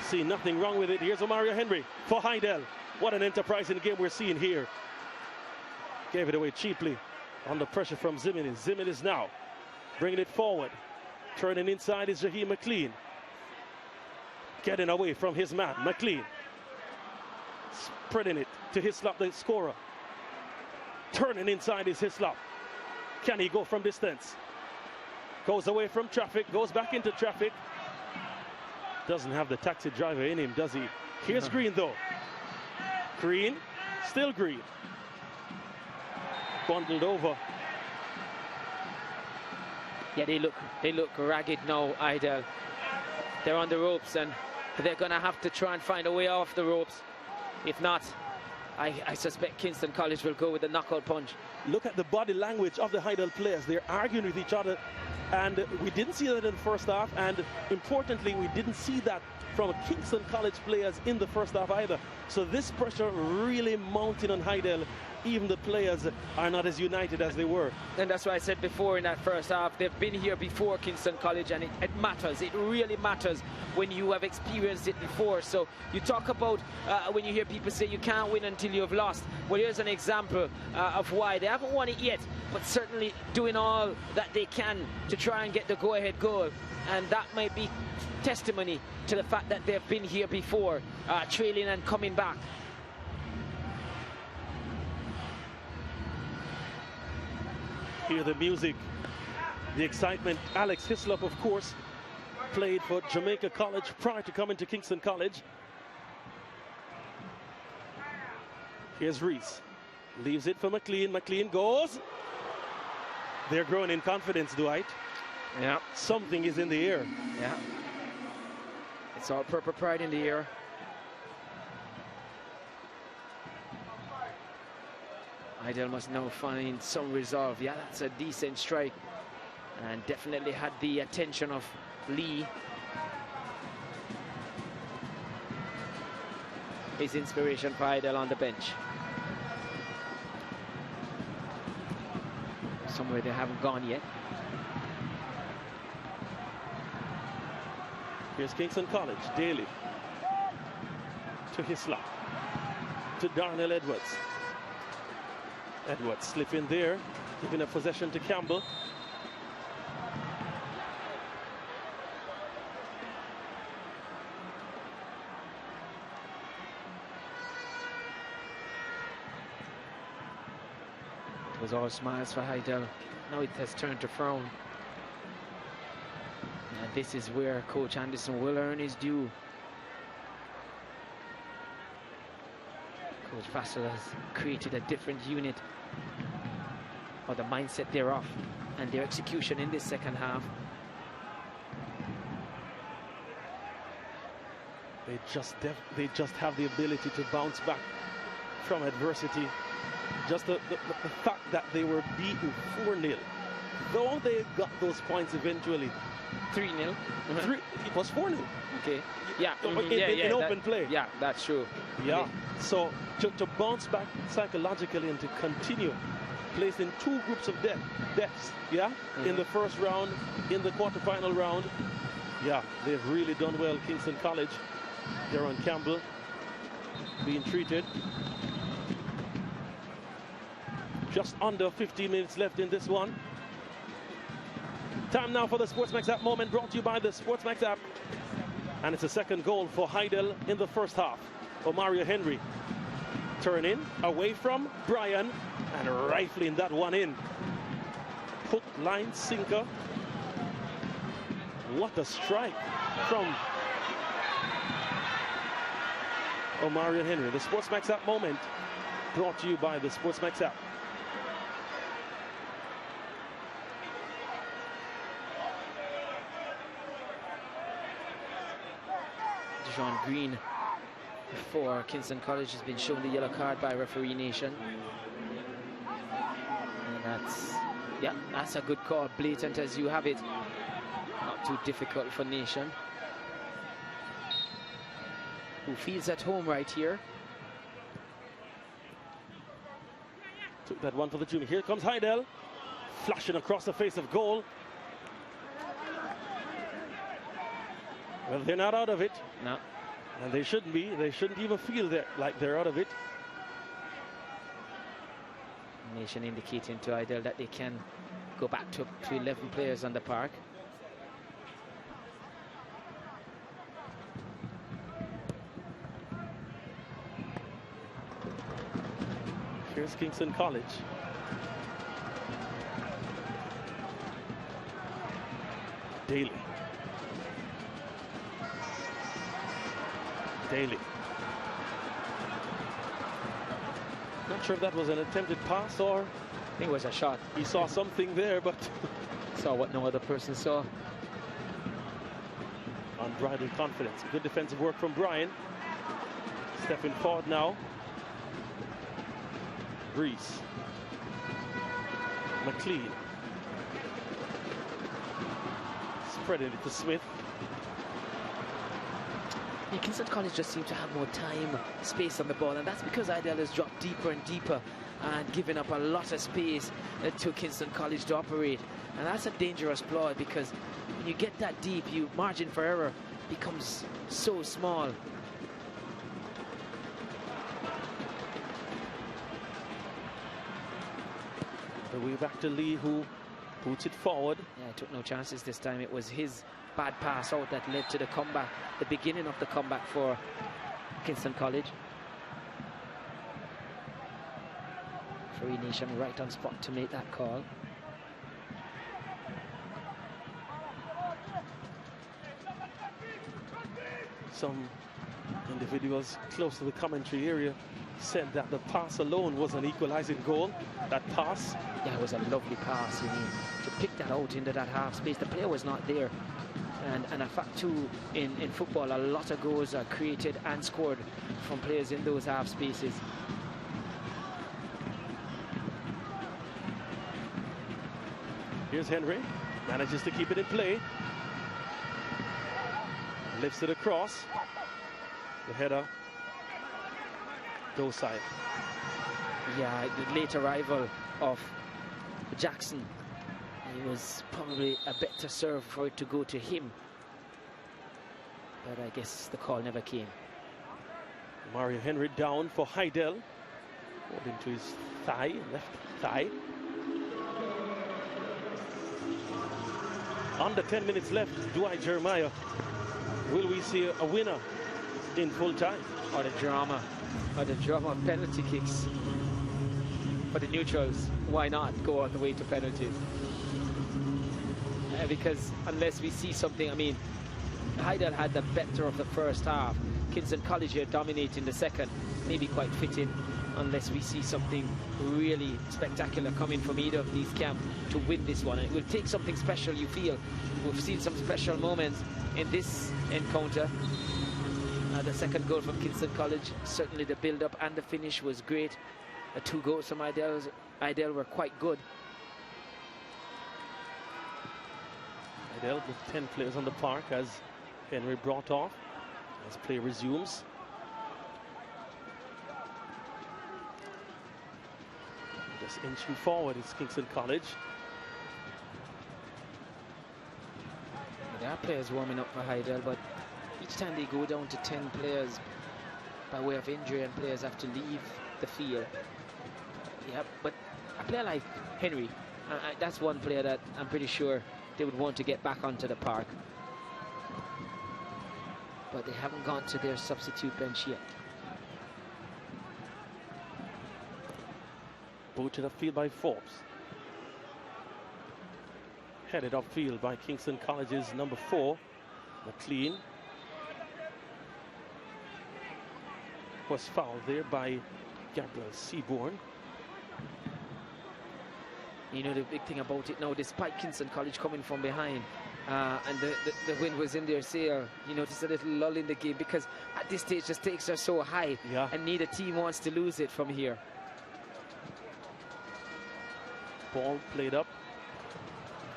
See nothing wrong with it. Here's Mario Henry for Hydel. What an enterprising game we're seeing here. Gave it away cheaply under pressure from Ziminis. Ziminis now bringing it forward. Turning inside is Jaheim McLean. Getting away from his man, McLean. Spreading it to Hislop, the scorer. Turning inside is Hislop. Can he go from distance? Goes away from traffic, goes back into traffic. Doesn't have the taxi driver in him, does he? Here's Green though. Green, still Green. Bundled over. Yeah, they look ragged now, Hydel. They're on the ropes and they're gonna have to try and find a way off the ropes. If not, I suspect Kingston College will go with the knockout punch. Look at the body language of the Hydel players. They're arguing with each other, and we didn't see that in the first half, and importantly, we didn't see that from Kingston College players in the first half either. So this pressure really mounting on Hydel. Even the players are not as united as they were. And that's why I said before in that first half, they've been here before, Kingston College, and it matters. It really matters when you have experienced it before. So you talk about when you hear people say you can't win until you've lost. Well, here's an example of why. They haven't won it yet, but certainly doing all that they can to try and get the go-ahead goal. And that might be testimony to the fact that they've been here before, trailing and coming back. Hear the music, the excitement. Alex Hislop, of course, played for Jamaica College prior to coming to Kingston College. Here's Reese. Leaves it for McLean. McLean goes. They're growing in confidence, Dwight. Yeah. Something is in the air. Yeah. It's all purple pride in the air. Hydel must now find some resolve. Yeah, that's a decent strike. And definitely had the attention of Lee. His inspiration for Hydel on the bench. Somewhere they haven't gone yet. Here's Kingston College. Daly. To Hislop. To Darnell Edwards. Edwards slip in there, giving a possession to Campbell. It was all smiles for Hydel. Now it has turned to frown. And this is where Coach Anderson will earn his due. Coach Fassel has created a different unit, or the mindset thereof, and their execution in this second half. They just have the ability to bounce back from adversity. Just the fact that they were beaten 4-0, though they got those points eventually, 3-0. It was 4-0. Okay. Yeah. In open play. Yeah, that's true. Yeah. So to bounce back psychologically and to continue placing two groups of deaths, yeah, in the first round, in the quarterfinal round. Yeah, they've really done well. Kingston College, Darren Campbell being treated. Just under 15 minutes left in this one. Time now for the SportsMax app moment, brought to you by the SportsMax app. And it's a second goal for Hydel in the first half. Mario Henry turning away from Brian and rifling that one in. Hook, line, sinker. What a strike from Mario Henry. The SportsMax app moment, brought to you by the SportsMax app. John Green for Kingston College has been shown the yellow card by referee Nation. And that's a good call, blatant as you have it. Not too difficult for Nation, who feels at home right here. Took that one for the junior. Here comes Hydel, flashing across the face of goal. Well, they're not out of it. No. And they shouldn't be. They shouldn't even feel like they're out of it. Nation indicating to Hydel that they can go back to 11 players on the park. Here's Kingston College. Daly. Not sure if that was an attempted pass or... I think it was a shot. He saw something there, but... saw what no other person saw. Unbridled confidence. Good defensive work from Brian. Stepping forward now. Reese. McLean. Spreading it to Smith. Kingston College just seem to have more time, space on the ball, and that's because Hydel has dropped deeper and deeper and given up a lot of space to Kingston College to operate. And that's a dangerous ploy, because when you get that deep, your margin for error becomes so small. The way back to Lee, who puts it forward. Yeah, took no chances this time. It was his bad pass out that led to the comeback, the beginning of the comeback for Kingston College. Free Nation right on spot to make that call. Some individuals close to the commentary area said that the pass alone was an equalizing goal. That pass. Yeah, it was a lovely pass. You mean, to pick that out into that half space. The player was not there. And a fact too, in football, a lot of goals are created and scored from players in those half spaces. Here's Henry, manages to keep it in play. Lifts it across. The header. Docile. Yeah, the late arrival of Jackson. It was probably a better serve for it to go to him. But I guess the call never came. Mario Henry down for Hydel. Holding to his thigh, left thigh. Under 10 minutes left, Dwight Jeremiah. Will we see a winner in full time? Or the drama of penalty kicks. For the neutrals, why not go all the way to penalties? Because unless we see something, I mean, Hydel had the better of the first half. Kingston College here dominating the second. Maybe quite fitting, unless we see something really spectacular coming from either of these camps to win this one. And it will take something special, you feel. We've seen some special moments in this encounter. The second goal from Kingston College, certainly the build-up and the finish was great. The two goals from Hydel were quite good. Hydel with 10 players on the park as Henry brought off as play resumes. Just inching forward is Kingston College. There are players warming up for Hydel, but each time they go down to 10 players by way of injury and players have to leave the field. Yeah, but a player like Henry, that's one player that I'm pretty sure they would want to get back onto the park. But they haven't gone to their substitute bench yet. Ball to the field by Forbes. Headed upfield by Kingston College's number 4, McLean. Was fouled there by Gabriel Seaborn. You know, the big thing about it now, despite Kingston College coming from behind and the wind was in their sail, you notice a little lull in the game because at this stage the stakes are so high, and neither team wants to lose it from here. Ball played up.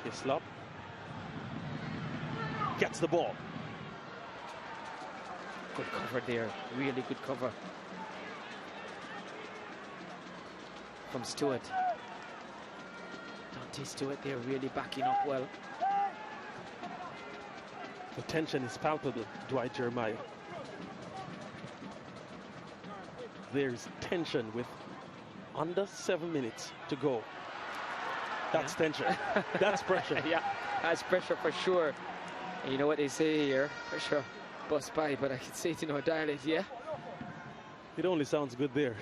Hislop gets the ball. Good cover there, really good cover from Stewart. Dante Stewart there really backing up well. The tension is palpable, Dwight Jeremiah. There's tension with under 7 minutes to go. That's tension. That's pressure. Yeah, that's pressure for sure. And you know what they say here, pressure bust by, but I can say it in our dialect, yeah? It only sounds good there.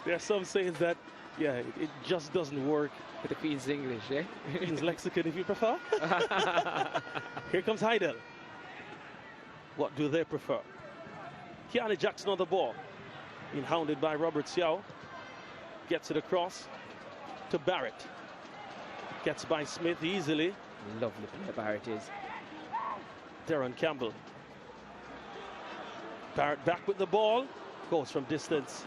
There are some sayings that, yeah, it just doesn't work. With the Queen's English, eh? Queen's lexicon, if you prefer. Here comes Hydel. What do they prefer? Kiani Jackson on the ball. Being hounded by Robert Xiao. Gets it across to Barrett. Gets by Smith easily. Lovely player Barrett is. Darren Campbell. Barrett back with the ball. Goes from distance.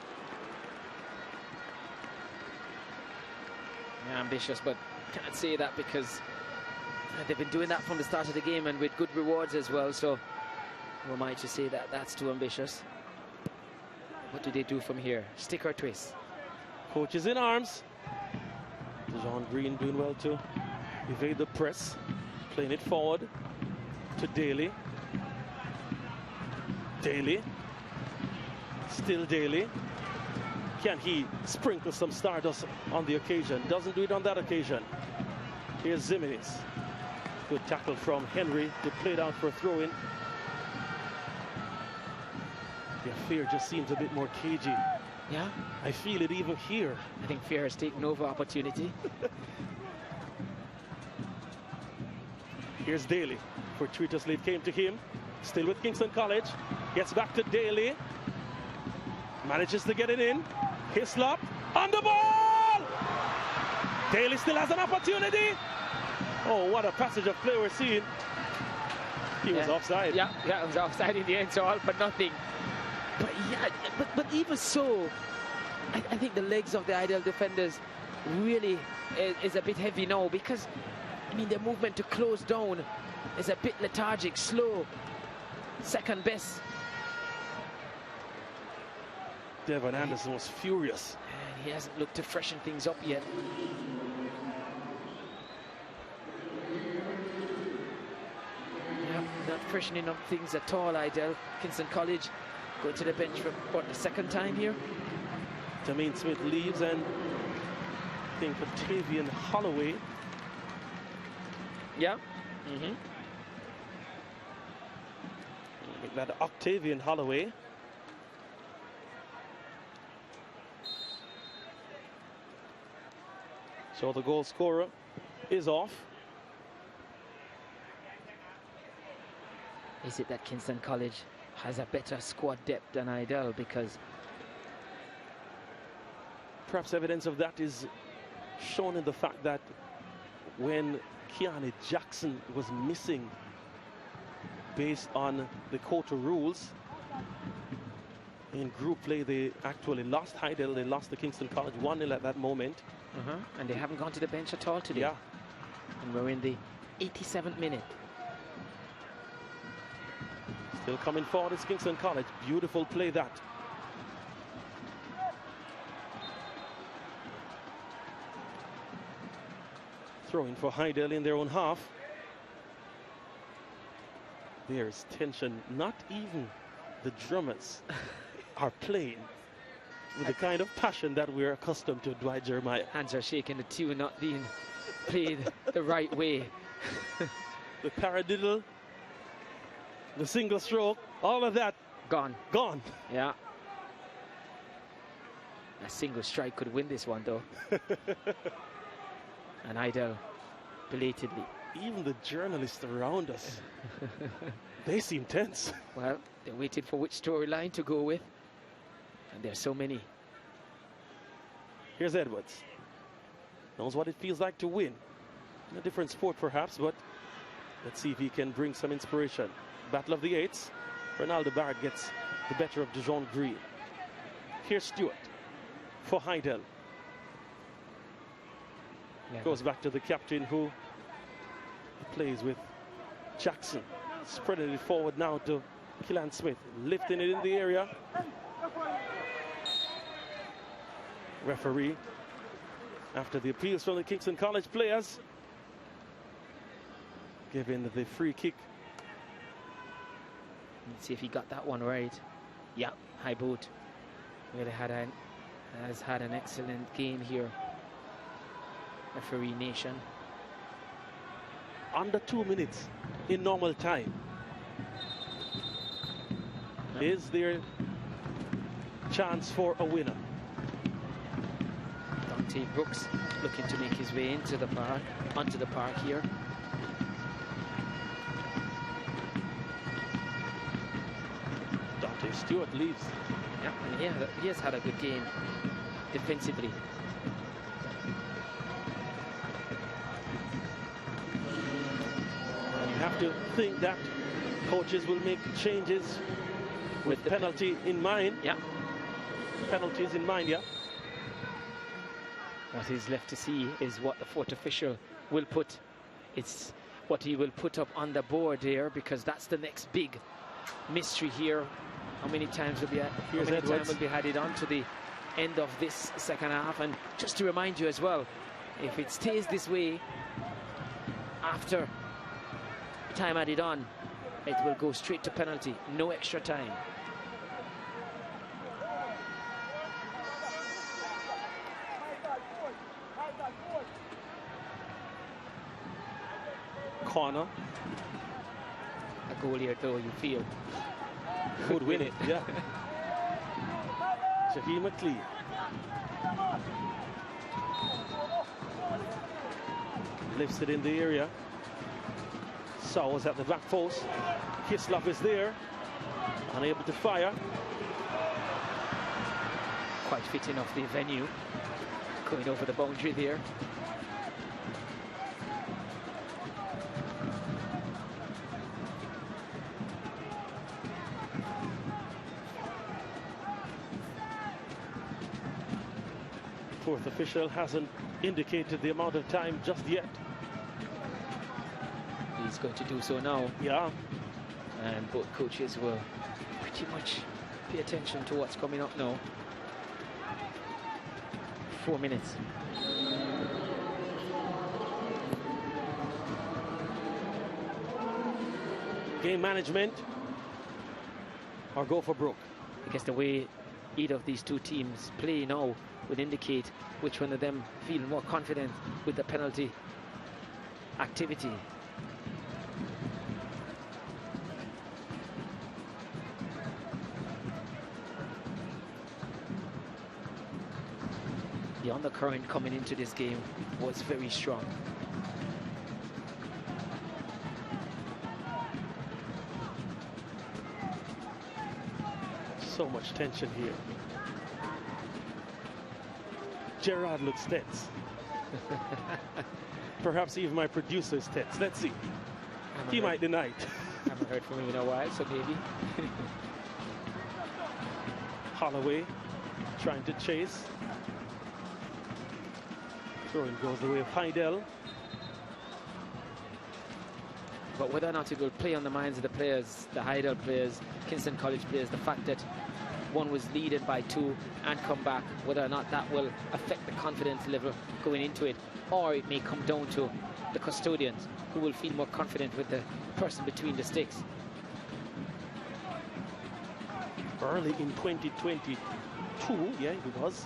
Yeah, ambitious, but can't say that because they've been doing that from the start of the game and with good rewards as well. So we might just say that that's too ambitious. What do they do from here? Stick or twist? Coach is in arms. John Green doing well to evade the press. Playing it forward to Daly. Daly. Still Daly. Can he sprinkle some stardust on the occasion? Doesn't do it on that occasion. Here's Ziminis. Good tackle from Henry to play down for a throw-in. The affair just seems a bit more cagey. Yeah? I feel it even here. I think fear has taken over opportunity. Here's Daly. Fortuitously it came to him. Still with Kingston College. Gets back to Daly. Manages to get it in. Hislop on the ball! Daly still has an opportunity. Oh, what a passage of play we're seeing. He was offside. Yeah, it was offside in the end, so all for nothing. But yeah, but even so, I think the legs of the Hydel defenders really is a bit heavy now because, I mean, their movement to close down is a bit lethargic, slow, second best. Devon Anderson was furious. And he hasn't looked to freshen things up yet. Yeah, not freshening up things at all, Hydel. Kingston College going to the bench for, what, the second time here? Jermaine Smith leaves and I think Octavian Holloway. Yeah. Make that Octavian Holloway. So the goal scorer is off. Is it that Kingston College has a better squad depth than Hydel? Because perhaps evidence of that is shown in the fact that when Kiani Jackson was missing based on the quota rules in group play, they actually lost Hydel. They lost to Kingston College 1-0 at that moment. and they haven't gone to the bench at all today. Yeah. And we're in the 87th minute. Still coming forward is Kingston College. Beautiful play that. Throwing for Hydel in their own half. There's tension. Not even the drummers are playing with the kind of passion that we're accustomed to Dwight Jeremiah. Hands are shaking, the tune not being played the right way. The paradiddle, the single stroke, all of that Gone. gone. Yeah. A single strike could win this one, though. And Hydel, belatedly. Even the journalists around us, they seem tense. Well, they're waiting for which storyline to go with. And there's so many. Here's Edwards. Knows what it feels like to win. In a different sport, perhaps, but let's see if he can bring some inspiration. Battle of the Eights. Ronaldo Barrett gets the better of Dijon Green. Here's Stewart for Hydel. Yeah. Goes back to the captain who plays with Jackson. Spreading it forward now to Killan Smith. Lifting it in the area. Referee, after the appeals from the Kingston College players, giving the free kick. Let's see if he got that one right. Yeah, high boot. Really has had an excellent game here. Referee Nation. Under 2 minutes in normal time. Is there chance for a winner? Dante Brooks looking to make his way into the park, onto the park here. Dante Stewart leaves. Yeah, and he has had a good game defensively. You have to think that coaches will make changes with the penalty in mind. Yeah. Penalties in mind, yeah. What is left to see is what the fourth official will put. It's what he will put up on the board there, because that's the next big mystery here. How many times will be added on to the end of this second half? And just to remind you as well, if it stays this way after time added on, it will go straight to penalty, no extra time. Corner. A goal here, though, you feel Could win it, yeah. Shaheem McLean. Lifts it in the area. Sowers at the back post. Hislop is there. Unable to fire. Quite fitting off the venue. Going over the boundary there. Fourth official hasn't indicated the amount of time just yet. He's going to do so now. Yeah. And both coaches will pretty much pay attention to what's coming up now. 4 minutes. Game management or go for broke. I guess the way either of these two teams play now would indicate which one of them feel more confident with the penalty activity. The undercurrent coming into this game was very strong. So much tension here. Gerard looks tense. Perhaps even my producer is tense. Let's see. He might deny it. Haven't heard from him in a while, so maybe. Holloway trying to chase. Throwing goes the way of Hydel. But whether or not it will play on the minds of the players, the Hydel players, Kingston College players, the fact that one was leading by 2 and come back, whether or not that will affect the confidence level going into it, or it may come down to the custodians who will feel more confident with the person between the sticks. Early in 2022, yeah, it was.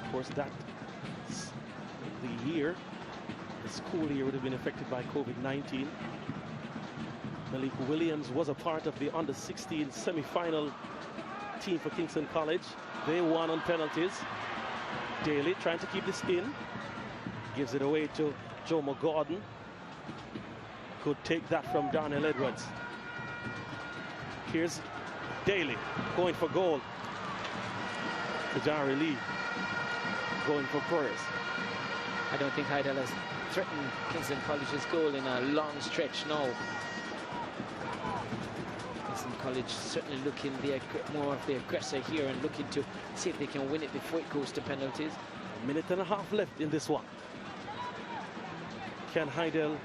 Of course, that's the year, the school year would have been affected by COVID-19. Malik Williams was a part of the under-16 semi-final team for Kingston College. They won on penalties. Daly trying to keep this in. Gives it away to Joe McGordon. Could take that from Darnell Edwards. Here's Daly going for goal. Kajari Lee going for prayers. I don't think Hydel has threatened Kingston College's goal in a long stretch now. Kingston College certainly looking more of the aggressor here and looking to see if they can win it before it goes to penalties. A minute and a half left in this one. Can Hydel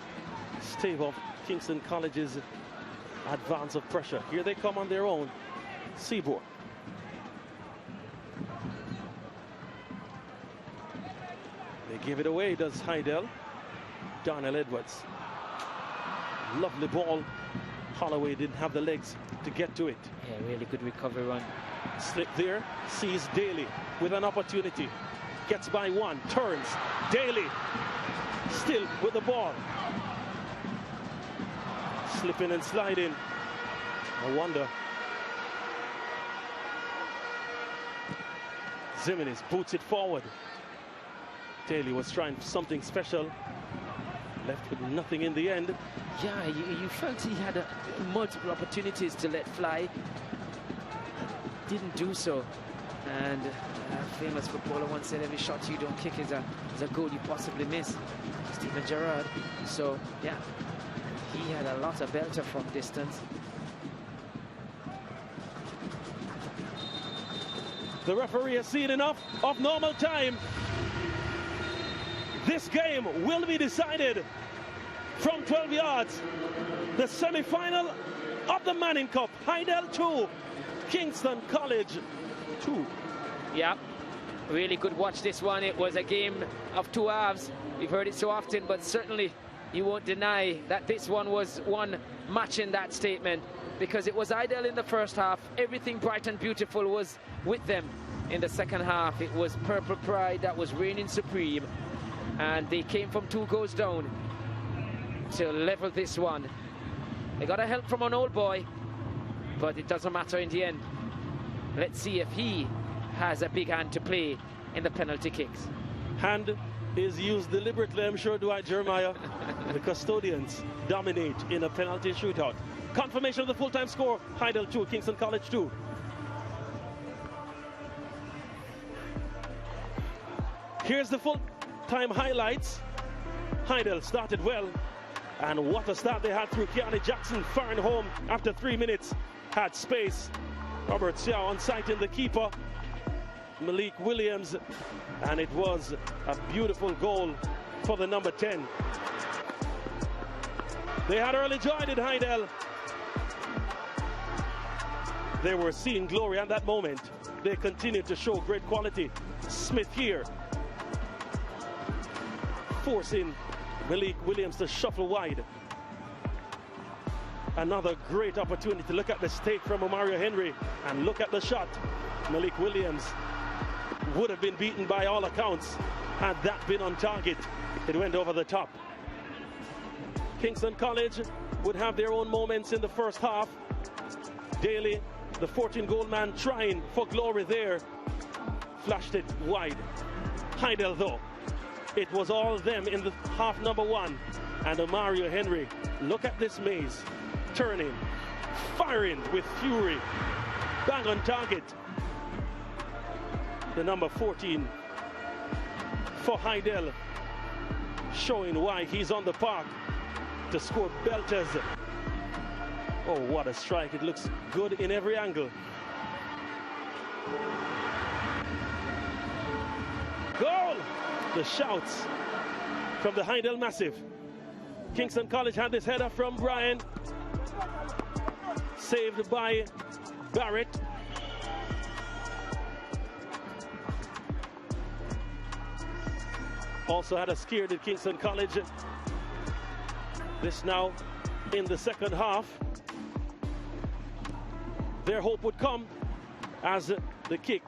stave off Kingston College's advance of pressure? Here they come on their own. Seaboard. They give it away, does Hydel. Darnell Edwards. Lovely ball. Holloway didn't have the legs to get to it. Yeah, really good recovery run. Slip there, sees Daly with an opportunity. Gets by 1, turns. Daly still with the ball. Slipping and sliding. I wonder. Ziminis boots it forward. Daly was trying something special. Left with nothing in the end. Yeah, you felt he had multiple opportunities to let fly. Didn't do so. And a famous footballer once said, every shot you don't kick is a goal you possibly miss. Stephen Gerrard. So, yeah, he had a lot of belter from distance. The referee has seen enough of normal time. This game will be decided from 12 yards. The semi-final of the Manning Cup. Hydel 2, Kingston College 2. Yeah, really good watch this one. It was a game of 2 halves. We've heard it so often, but certainly you won't deny that this one was one matching that statement, because it was Hydel in the first half. Everything bright and beautiful was with them in the second half. It was Purple Pride that was reigning supreme, and they came from 2 goals down to level this one. They got a help from an old boy, but it doesn't matter in the end. Let's see if he has a big hand to play in the penalty kicks. Hand is used deliberately, I'm sure, Dwight Jeremiah. The custodians dominate in a penalty shootout. Confirmation of the full-time score. Hydel 2, Kingston College 2. Here's the full-time highlights. Hydel started well, and what a start they had through Keanu Jackson, firing home after 3 minutes. Had space. Robert Xiao on sight in the keeper, Malik Williams, and it was a beautiful goal for the number 10. They had early joy in Hydel. They were seeing glory at that moment. They continued to show great quality. Smith here, forcing Malik Williams to shuffle wide. Another great opportunity to look at the stake from Mario Henry, and look at the shot. Malik Williams would have been beaten by all accounts had that been on target. It went over the top. Kingston College would have their own moments in the first half. Daly, the 14-goal man, trying for glory there, flashed it wide. Hydel, though, it was all them in the half number 1. And Mario Henry, look at this maze. Turning, firing with fury, bang on target. The number 14 for Hydel, showing why he's on the park to score belters. Oh, what a strike. It looks good in every angle. Goal! The shouts from the Hydel Massive. Kingston College had this header from Brian. Saved by Barrett. Also had a scare at Kingston College. This now in the second half. Their hope would come as the kick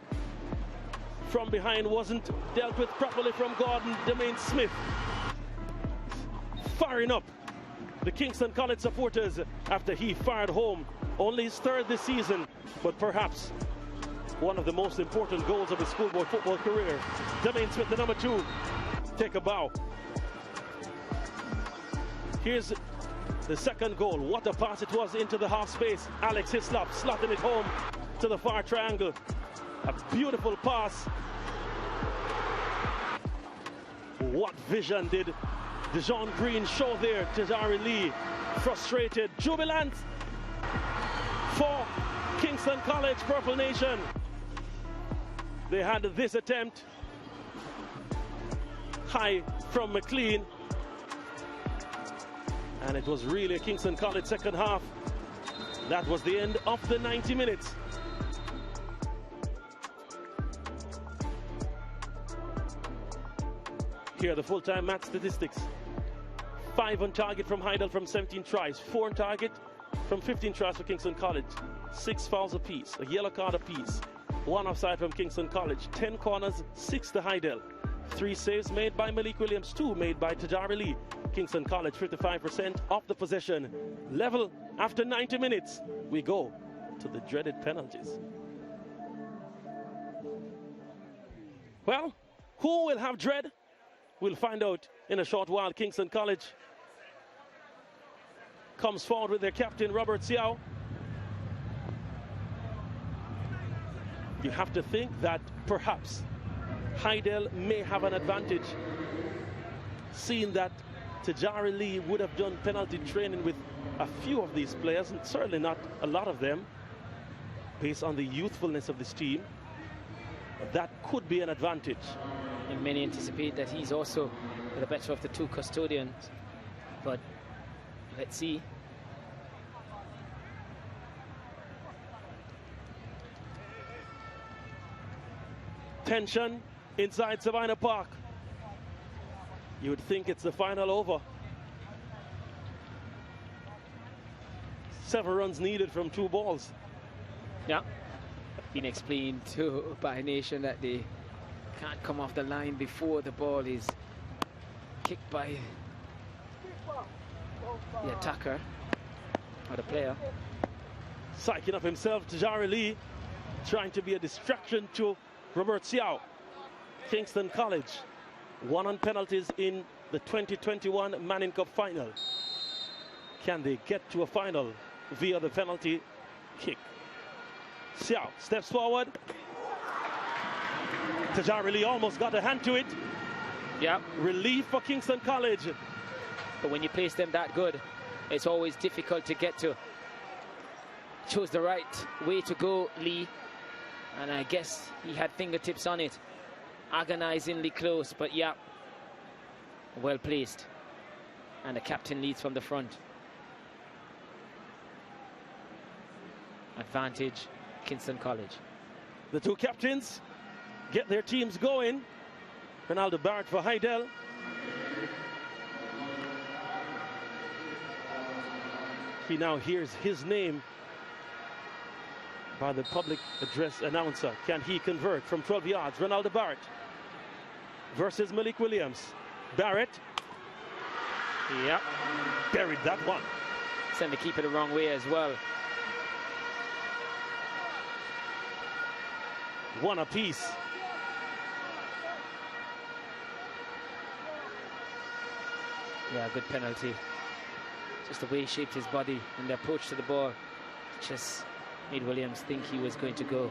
from behind wasn't dealt with properly from Gordon. Demain Smith firing up the Kingston College supporters after he fired home. Only his third this season, but perhaps one of the most important goals of his schoolboy football career. Demain Smith, the number 2, take a bow. Here's the second goal. What a pass it was into the half space. Alex Hislop slotting it home to the far triangle. A beautiful pass. What vision did Dejon Green show there to Tajari Lee? Frustrated, jubilant for Kingston College, Purple Nation. They had this attempt high from McLean, and it was really a Kingston College second half. That was the end of the 90 minutes. Here are the full-time match statistics. 5 on target from Hydel from 17 tries. 4 on target from 15 tries for Kingston College. 6 fouls apiece, a yellow card apiece. 1 offside from Kingston College. 10 corners, 6 to Hydel. 3 saves made by Malik Williams, 2 made by Tajari Lee. Kingston College 55% of the possession. Level after 90 minutes. We go to the dreaded penalties. Well, who will have dread? We'll find out in a short while. Kingston College comes forward with their captain, Robert Siao. You have to think that perhaps Hydel may have an advantage, seeing that Tajari Lee would have done penalty training with a few of these players, and certainly not a lot of them, based on the youthfulness of this team. That could be an advantage. And many anticipate that he's also the better of the 2 custodians, but let's see. Tension inside Savannah Park. You would think it's the final over. 7 runs needed from 2 balls. Yeah, been explained to by Nation that they can't come off the line before the ball is kicked by the attacker or the player. Psyching up himself, Tajari Lee, trying to be a distraction to Robert Siao. Kingston College, 1 on penalties in the 2021 Manning Cup final. Can they get to a final via the penalty kick? Siao steps forward. Tajari Lee almost got a hand to it. Yeah. Relief for Kingston College. But when you place them that good, it's always difficult to get to. Chose the right way to go, Lee. And I guess he had fingertips on it. Agonizingly close, but yeah, well placed. And the captain leads from the front. Advantage, Kingston College. The 2 captains get their teams going. Ronaldo Barrett for Hydel. He now hears his name by the public address announcer. Can he convert from 12 yards? Ronaldo Barrett versus Malik Williams. Barrett. Yep. Buried that one. Send the keeper the wrong way as well. 1 apiece. Yeah, good penalty. Just the way he shaped his body and the approach to the ball just made Williams think he was going to go.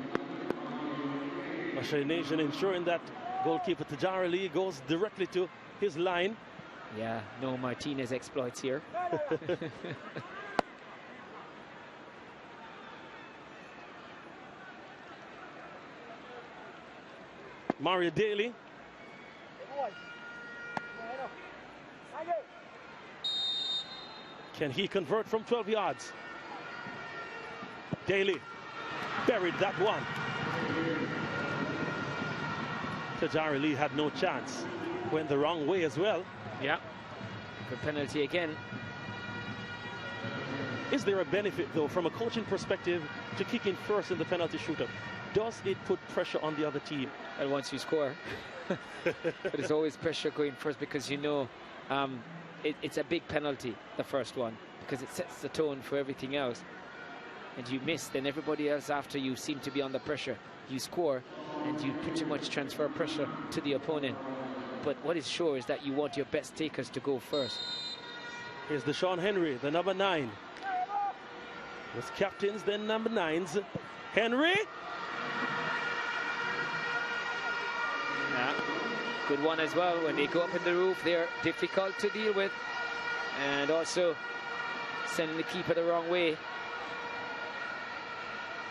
Australian Nation ensuring that goalkeeper Tajari Lee goes directly to his line. Yeah, no Martinez exploits here. Mario Daly. Can he convert from 12 yards? Daly buried that one. Tajari Lee had no chance. Went the wrong way as well. Yeah. Good penalty again. Is there a benefit, though, from a coaching perspective to kicking first in the penalty shootout? Does it put pressure on the other team? And once you score, there's always pressure going first, because you know it's a big penalty, the first one, because it sets the tone for everything else. And you miss, then everybody else after you seem to be under pressure. You score, and you pretty much transfer pressure to the opponent. But what is sure is that you want your best takers to go first. Here's the Sean Henry, the number 9. It was captains, then number 9s. Henry. Yeah, good one as well. When they go up in the roof, they're difficult to deal with. And also sending the keeper the wrong way.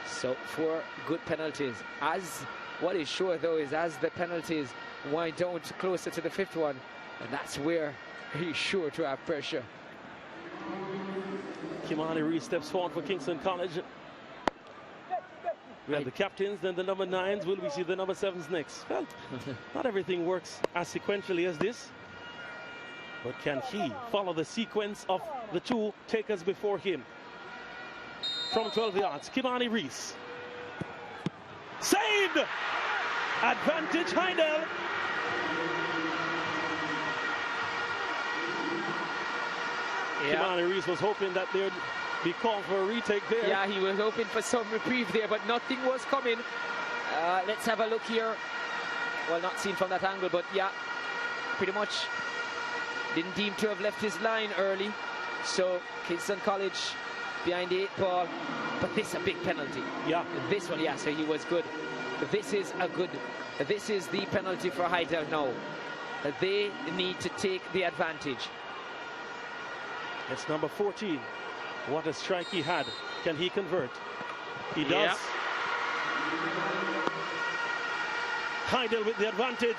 So 4 good penalties. As what is sure, though, is as the penalties wind down closer to the 5th one, and that's where he's sure to have pressure. Kimani Reese steps forward for Kingston College. We have the captains, then the number 9s. Will we see the number 7s next? Well, not everything works as sequentially as this. But can he follow the sequence of the 2 takers before him? From 12 yards, Kimani Reese. Saved! Advantage, Hydel. Yeah. Kimani Reese was hoping that there'd be called for a retake there. Yeah, he was hoping for some reprieve there, but nothing was coming. Let's have a look here. Well, not seen from that angle, but yeah, pretty much didn't deem to have left his line early. So Kingston College behind the 8 ball, but this is a big penalty. Yeah. This one, yeah, so he was good. This is the penalty for Hydel now. They need to take the advantage. It's number 14. What a strike he had. Can he convert? He does. Yeah. Hydel with the advantage.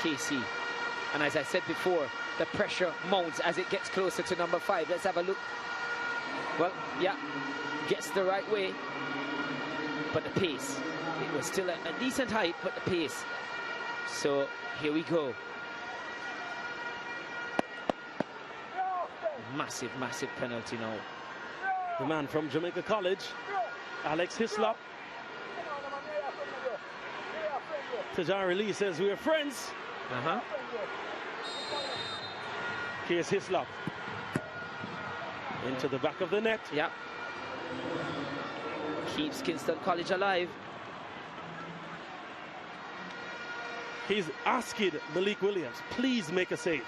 KC. And as I said before, the pressure mounts as it gets closer to number 5. Let's have a look. Well, yeah, gets the right way, but the pace. It was still a decent height, but the pace. So here we go. Massive, massive penalty now. The man from Jamaica College, Alex Hislop. Tajari Lee says we are friends. Here's Hislop. Into the back of the net. Yeah. Keeps Kingston College alive. He's asking Malik Williams, please make a save.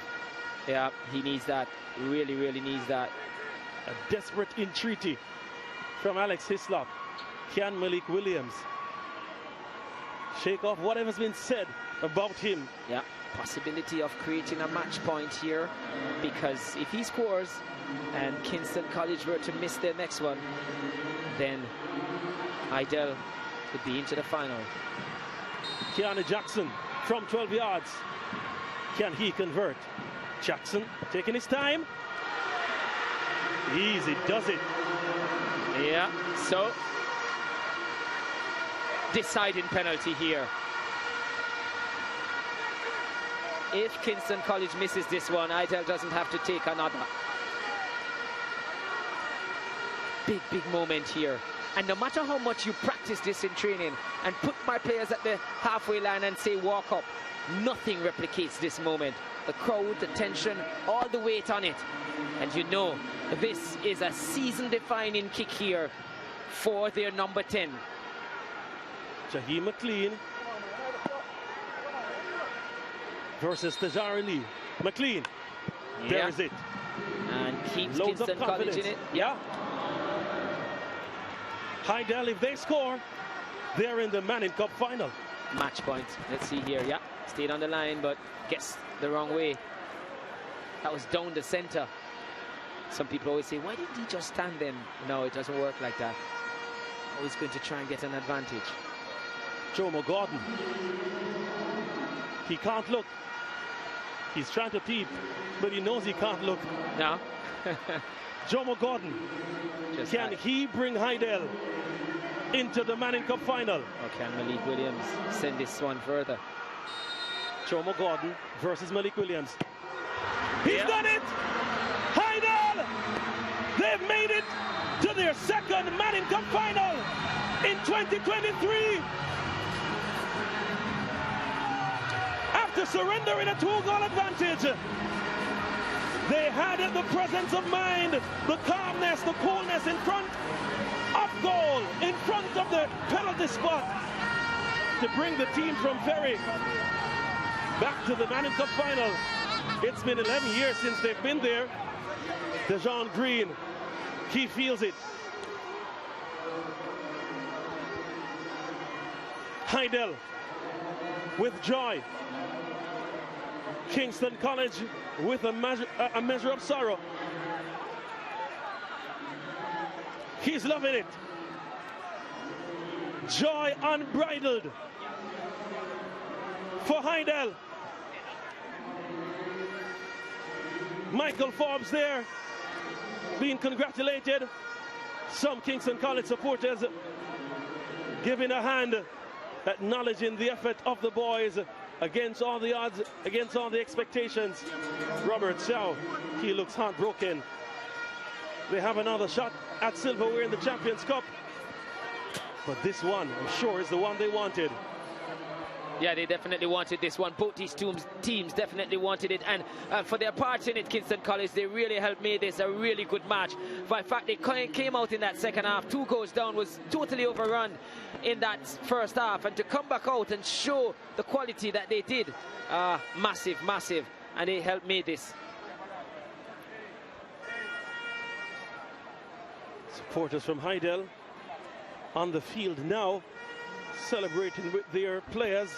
Yeah, he needs that. Really, really needs that. A desperate entreaty from Alex Hislop. Can Malik Williams shake off whatever's been said about him? Yeah, possibility of creating a match point here, because if he scores and Kingston College were to miss their next one, then Hydel could be into the final. Keanu Jackson from 12 yards. Can he convert? Jackson taking his time. Easy does it. Yeah, so deciding penalty here. If Kingston College misses this one, Hydel doesn't have to take another. Big, big moment here. And no matter how much you practice this in training and put my players at the halfway line and say walk up, nothing replicates this moment. The crowd, the tension, all the weight on it. And you know, this is a season-defining kick here for their number 10. Jaheim McLean versus Tajari Lee. McLean, there is it. And keeps Loads Kingston of College in it. Yeah. Hydel, if they score, they're in the Manning Cup final. Match point. Let's see here. Yeah, stayed on the line, but gets the wrong way. That was down the center. Some people always say, why didn't he just stand then? No, it doesn't work like that. Always going to try and get an advantage. Joe McGordon. He can't look. He's trying to peep, but he knows he can't look. No. Jomo Gordon, can he bring Hydel into the Manning Cup final? Or can Malik Williams send this one further? Jomo Gordon versus Malik Williams. He's done it! Hydel! They've made it to their second Manning Cup final in 2023. After surrendering a 2-goal advantage, they had the presence of mind, the calmness, the coolness in front of goal, in front of the penalty spot, to bring the team from Ferry back to the Manning Cup final. It's been 11 years since they've been there. DeJohn Green, he feels it. Hydel with joy. Kingston College with a measure of sorrow. He's loving it. Joy unbridled for Hydel. Michael Forbes there being congratulated. Some Kingston College supporters giving a hand, acknowledging the effort of the boys against all the odds, against all the expectations. Robert Shaw, he looks heartbroken. They have another shot at silverware in the Champions Cup, but this one, I'm sure, is the one they wanted. Yeah, they definitely wanted this one. Both these teams definitely wanted it, and for their parts in it, Kingston College, they really helped make this a really good match. By fact, they came out in that second half, 2 goals down, was totally overrun in that first half, and to come back out and show the quality that they did, massive, and they helped make this. Supporters from Hydel on the field now, celebrating with their players,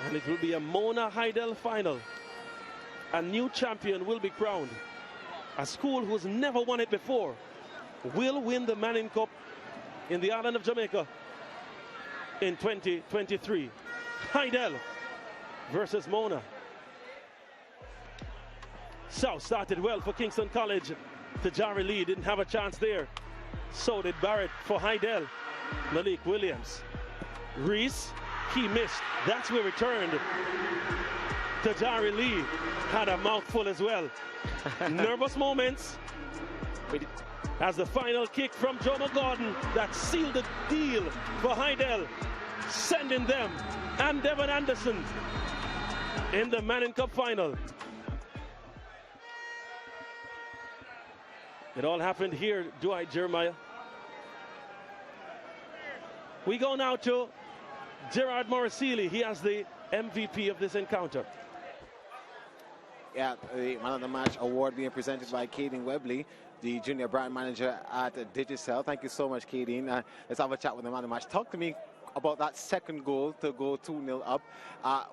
and it will be a Mona Hydel final. A new champion will be crowned. A school who's never won it before will win the Manning Cup in the island of Jamaica in 2023. Hydel versus Mona. South started well for Kingston College. Tajari Lee didn't have a chance there. So did Barrett for Hydel. Malik Williams. Reese, he missed. That's where it turned. Tajari Lee had a mouthful as well. Nervous moments as the final kick from Jomo Gordon that sealed the deal for Hydel, sending them and Devon Anderson in the Manning Cup final. It all happened here, Dwight Jeremiah. We go now to Gerard Morrisili. He has the MVP of this encounter. Yeah, the Man of the Match award being presented by Kadeen Webley, the junior brand manager at Digicel. Thank you so much, Kadeen. Let's have a chat with the Man of the Match. Talk to me about that second goal to go 2-0 up.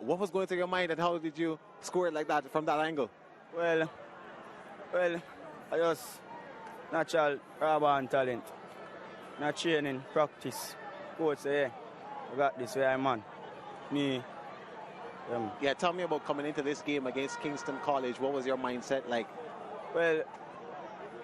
What was going through your mind, and how did you score it like that from that angle? Well, I just natural raw talent. Not training, practice. Coach say, hey, I got this way, man. Me. Yeah, tell me about coming into this game against Kingston College. What was your mindset like? Well,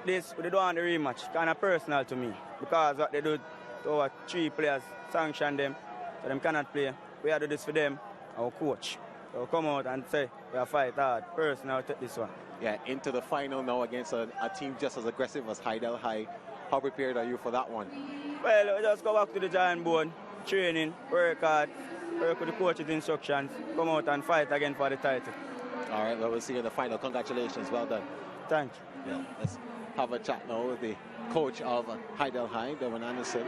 they don't want the rematch. Kind of personal to me. Because what they do to our 3 players, sanction them, so them cannot play. We have to do this for them, our coach. So come out and say, we have fight hard. Personal, take this one. Yeah, into the final now against a team just as aggressive as Hydel High. How prepared are you for that one? Well, we just go back to the giant board, training, work hard, work with the coach's instructions, come out and fight again for the title. All right, well, we'll see you in the final. Congratulations, well done. Thank you. Yeah, let's have a chat now with the coach of Hydel High, Devon Anderson.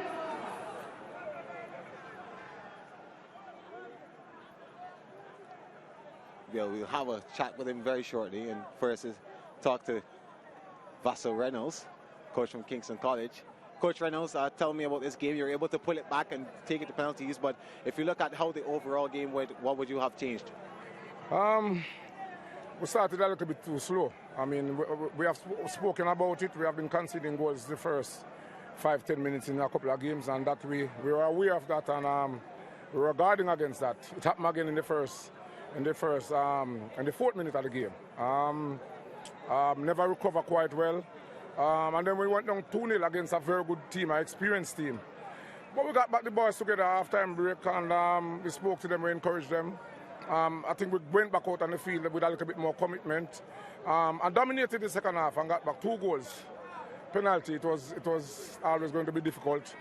Yeah, we'll have a chat with him very shortly, and first is talk to Vassal Reynolds, coach from Kingston College. Coach Reynolds, tell me about this game. You're able to pull it back and take it to penalties, but if you look at how the overall game went, what would you have changed? We started a little bit too slow. I mean, we have spoken about it. We have been conceding goals the first 5-10 minutes in a couple of games, and that we were aware of that, and we were guarding against that. It happened again in the first in the first and the 4th minute of the game. Never recover quite well. And then we went down 2-0 against a very good team, an experienced team. But we got back the boys together after time break, and we spoke to them, we encouraged them. I think we went back out on the field with a little bit more commitment and dominated the second half and got back 2 goals. Penalty, it was always going to be difficult.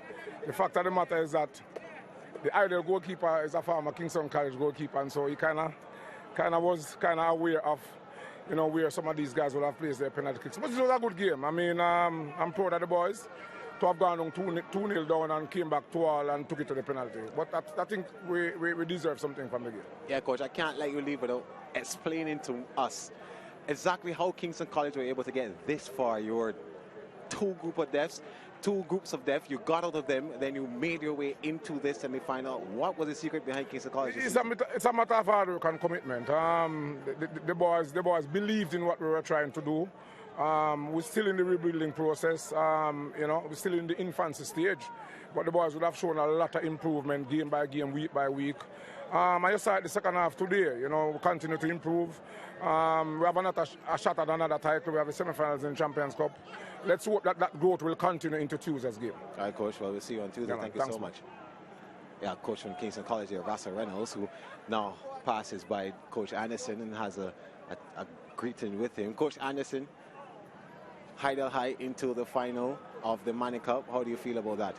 The fact of the matter is that the Hydel goalkeeper is a former Kingston College goalkeeper, and so he kind of was aware of, you know, where some of these guys will have placed their penalty kicks. But it was a good game. I mean, I'm proud of the boys to have gone on 2-0 down and came back 2-2 and took it to the penalty. But I think we deserve something from the game. Yeah, Coach, I can't let you leave without explaining to us exactly how Kingston College were able to get this far. Your 2 groups of death, you got out of them, then you made your way into this semi-final. What was the secret behind Kingston College? It's a matter of hard work and commitment. The boys believed in what we were trying to do. We're still in the rebuilding process. You know, we're still in the infancy stage, but the boys would have shown a lot of improvement game by game, week by week. I just saw the second half today. You know, we continue to improve. We have a shot at another title. We have the semi-finals in Champions Cup. Let's hope that growth will continue into Tuesday's game. All right, Coach. Well, we'll see you on Tuesday. Yeah, Thank you so much. Yeah, Coach from Kingston College here, Russell Reynolds, who now passes by Coach Anderson and has a greeting with him. Coach Anderson, Hydel High into the final of the Manning Cup. How do you feel about that?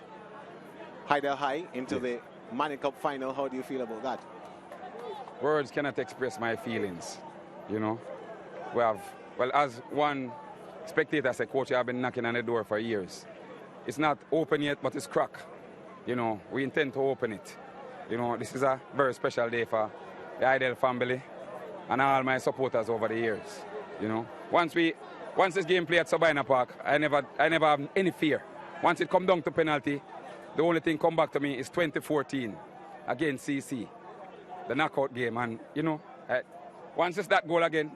Hydel High into the Manning Cup final. How do you feel about that? Words cannot express my feelings, you know. We have, well, as one spectator said, Coach, I've been knocking on the door for years. It's not open yet, but it's cracked. You know, we intend to open it. You know, this is a very special day for the Hydel family and all my supporters over the years. You know, once this game played at Sabina Park, I never have any fear. Once it come down to penalty, the only thing come back to me is 2014 against CC, the knockout game. And, you know, once it's that goal again,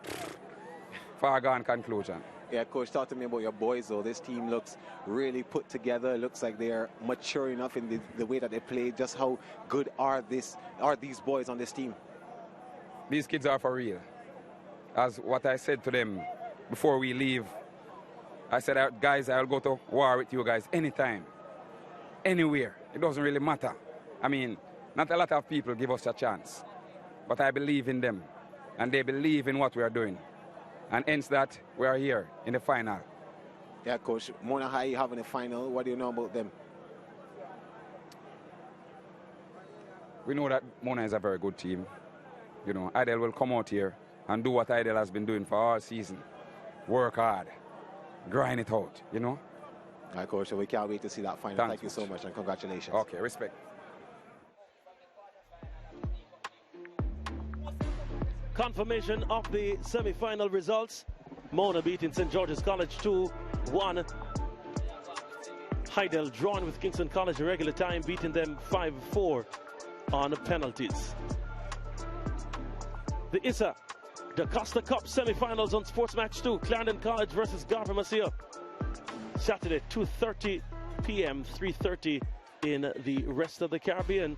far gone conclusion. Yeah, Coach, talk to me about your boys, though. This team looks really put together. It looks like they are mature enough in the way that they play. Just how good are these boys on this team? These kids are for real. As what I said to them before we leave, I said, guys, I'll go to war with you guys anytime, anywhere. It doesn't really matter. I mean, not a lot of people give us a chance, but I believe in them, and they believe in what we are doing. And hence that we are here in the final. Yeah, Coach. Mona High, you having a final. What do you know about them? We know that Mona is a very good team. You know, Hydel will come out here and do what Hydel has been doing for all season. Work hard, grind it out, you know. All right, Coach. So we can't wait to see that final. Thanks, Thank you so much and congratulations. Okay, respect. Confirmation of the semi-final results. Mona beating St. George's College 2-1. Hydel drawn with Kingston College in regular time, beating them 5-4 on penalties. The ISSA, the Costa Cup semi-finals on SportsMax 2. Clarendon College versus Garvey Maceo. Saturday, 2:30 p.m., 3:30 in the rest of the Caribbean.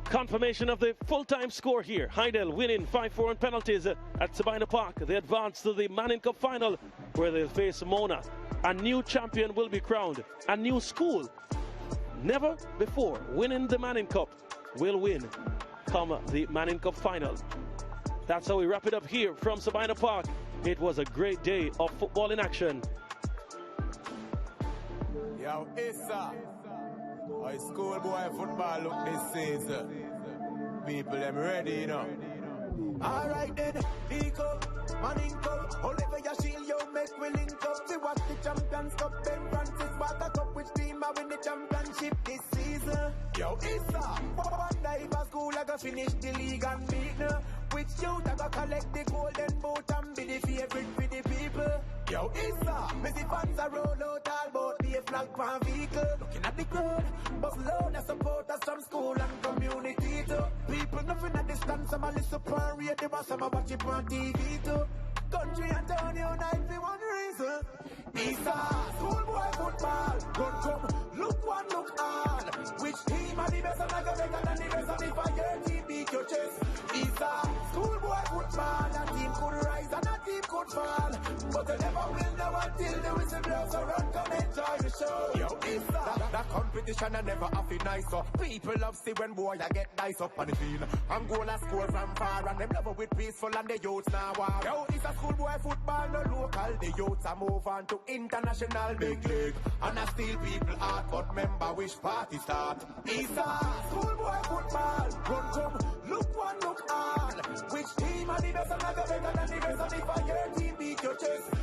Confirmation of the full-time score here. Hydel winning 5-4 on penalties at Sabina Park. They advance to the Manning Cup final where they'll face Mona. A new champion will be crowned. A new school, never before winning the Manning Cup, will win come the Manning Cup final. That's how we wrap it up here from Sabina Park. It was a great day of football in action. Yo, ISSA. Our schoolboy football look this season. People them ready, you know. Alright then, Nico, Manning Cup. Oliver Yashil, yo, make we link up. See what the Champions Cup, Ben Francis, Water Cup. Which team are win the championship this season? Yo, ISSA. One diver school, I go finish the league and beat now. Which youth I go collect the golden boot and be the favorite for the people? Yo, ISSA. Missy fans are roll out all boat, be a flag pan vehicle. Looking at the crowd, but load of supporters from school and community too. People nothing at distance, some a listen pan radio, but some a watch it on TV too. Country and town unite for one reason. ISSA, schoolboy football. Run come, look one, look all. Which team fall. But they never will know until the whistle blows. So run, come enjoy the show. Yo, ISSA. That competition I never have it nice. So people love see when boy I get nice up on the field. And goal a score from far. And them love it with peaceful and the youths now war. Yo, it's a schoolboy football, no local. The youths are move on to international big league. And I steal people heart, but remember which party start. ISSA.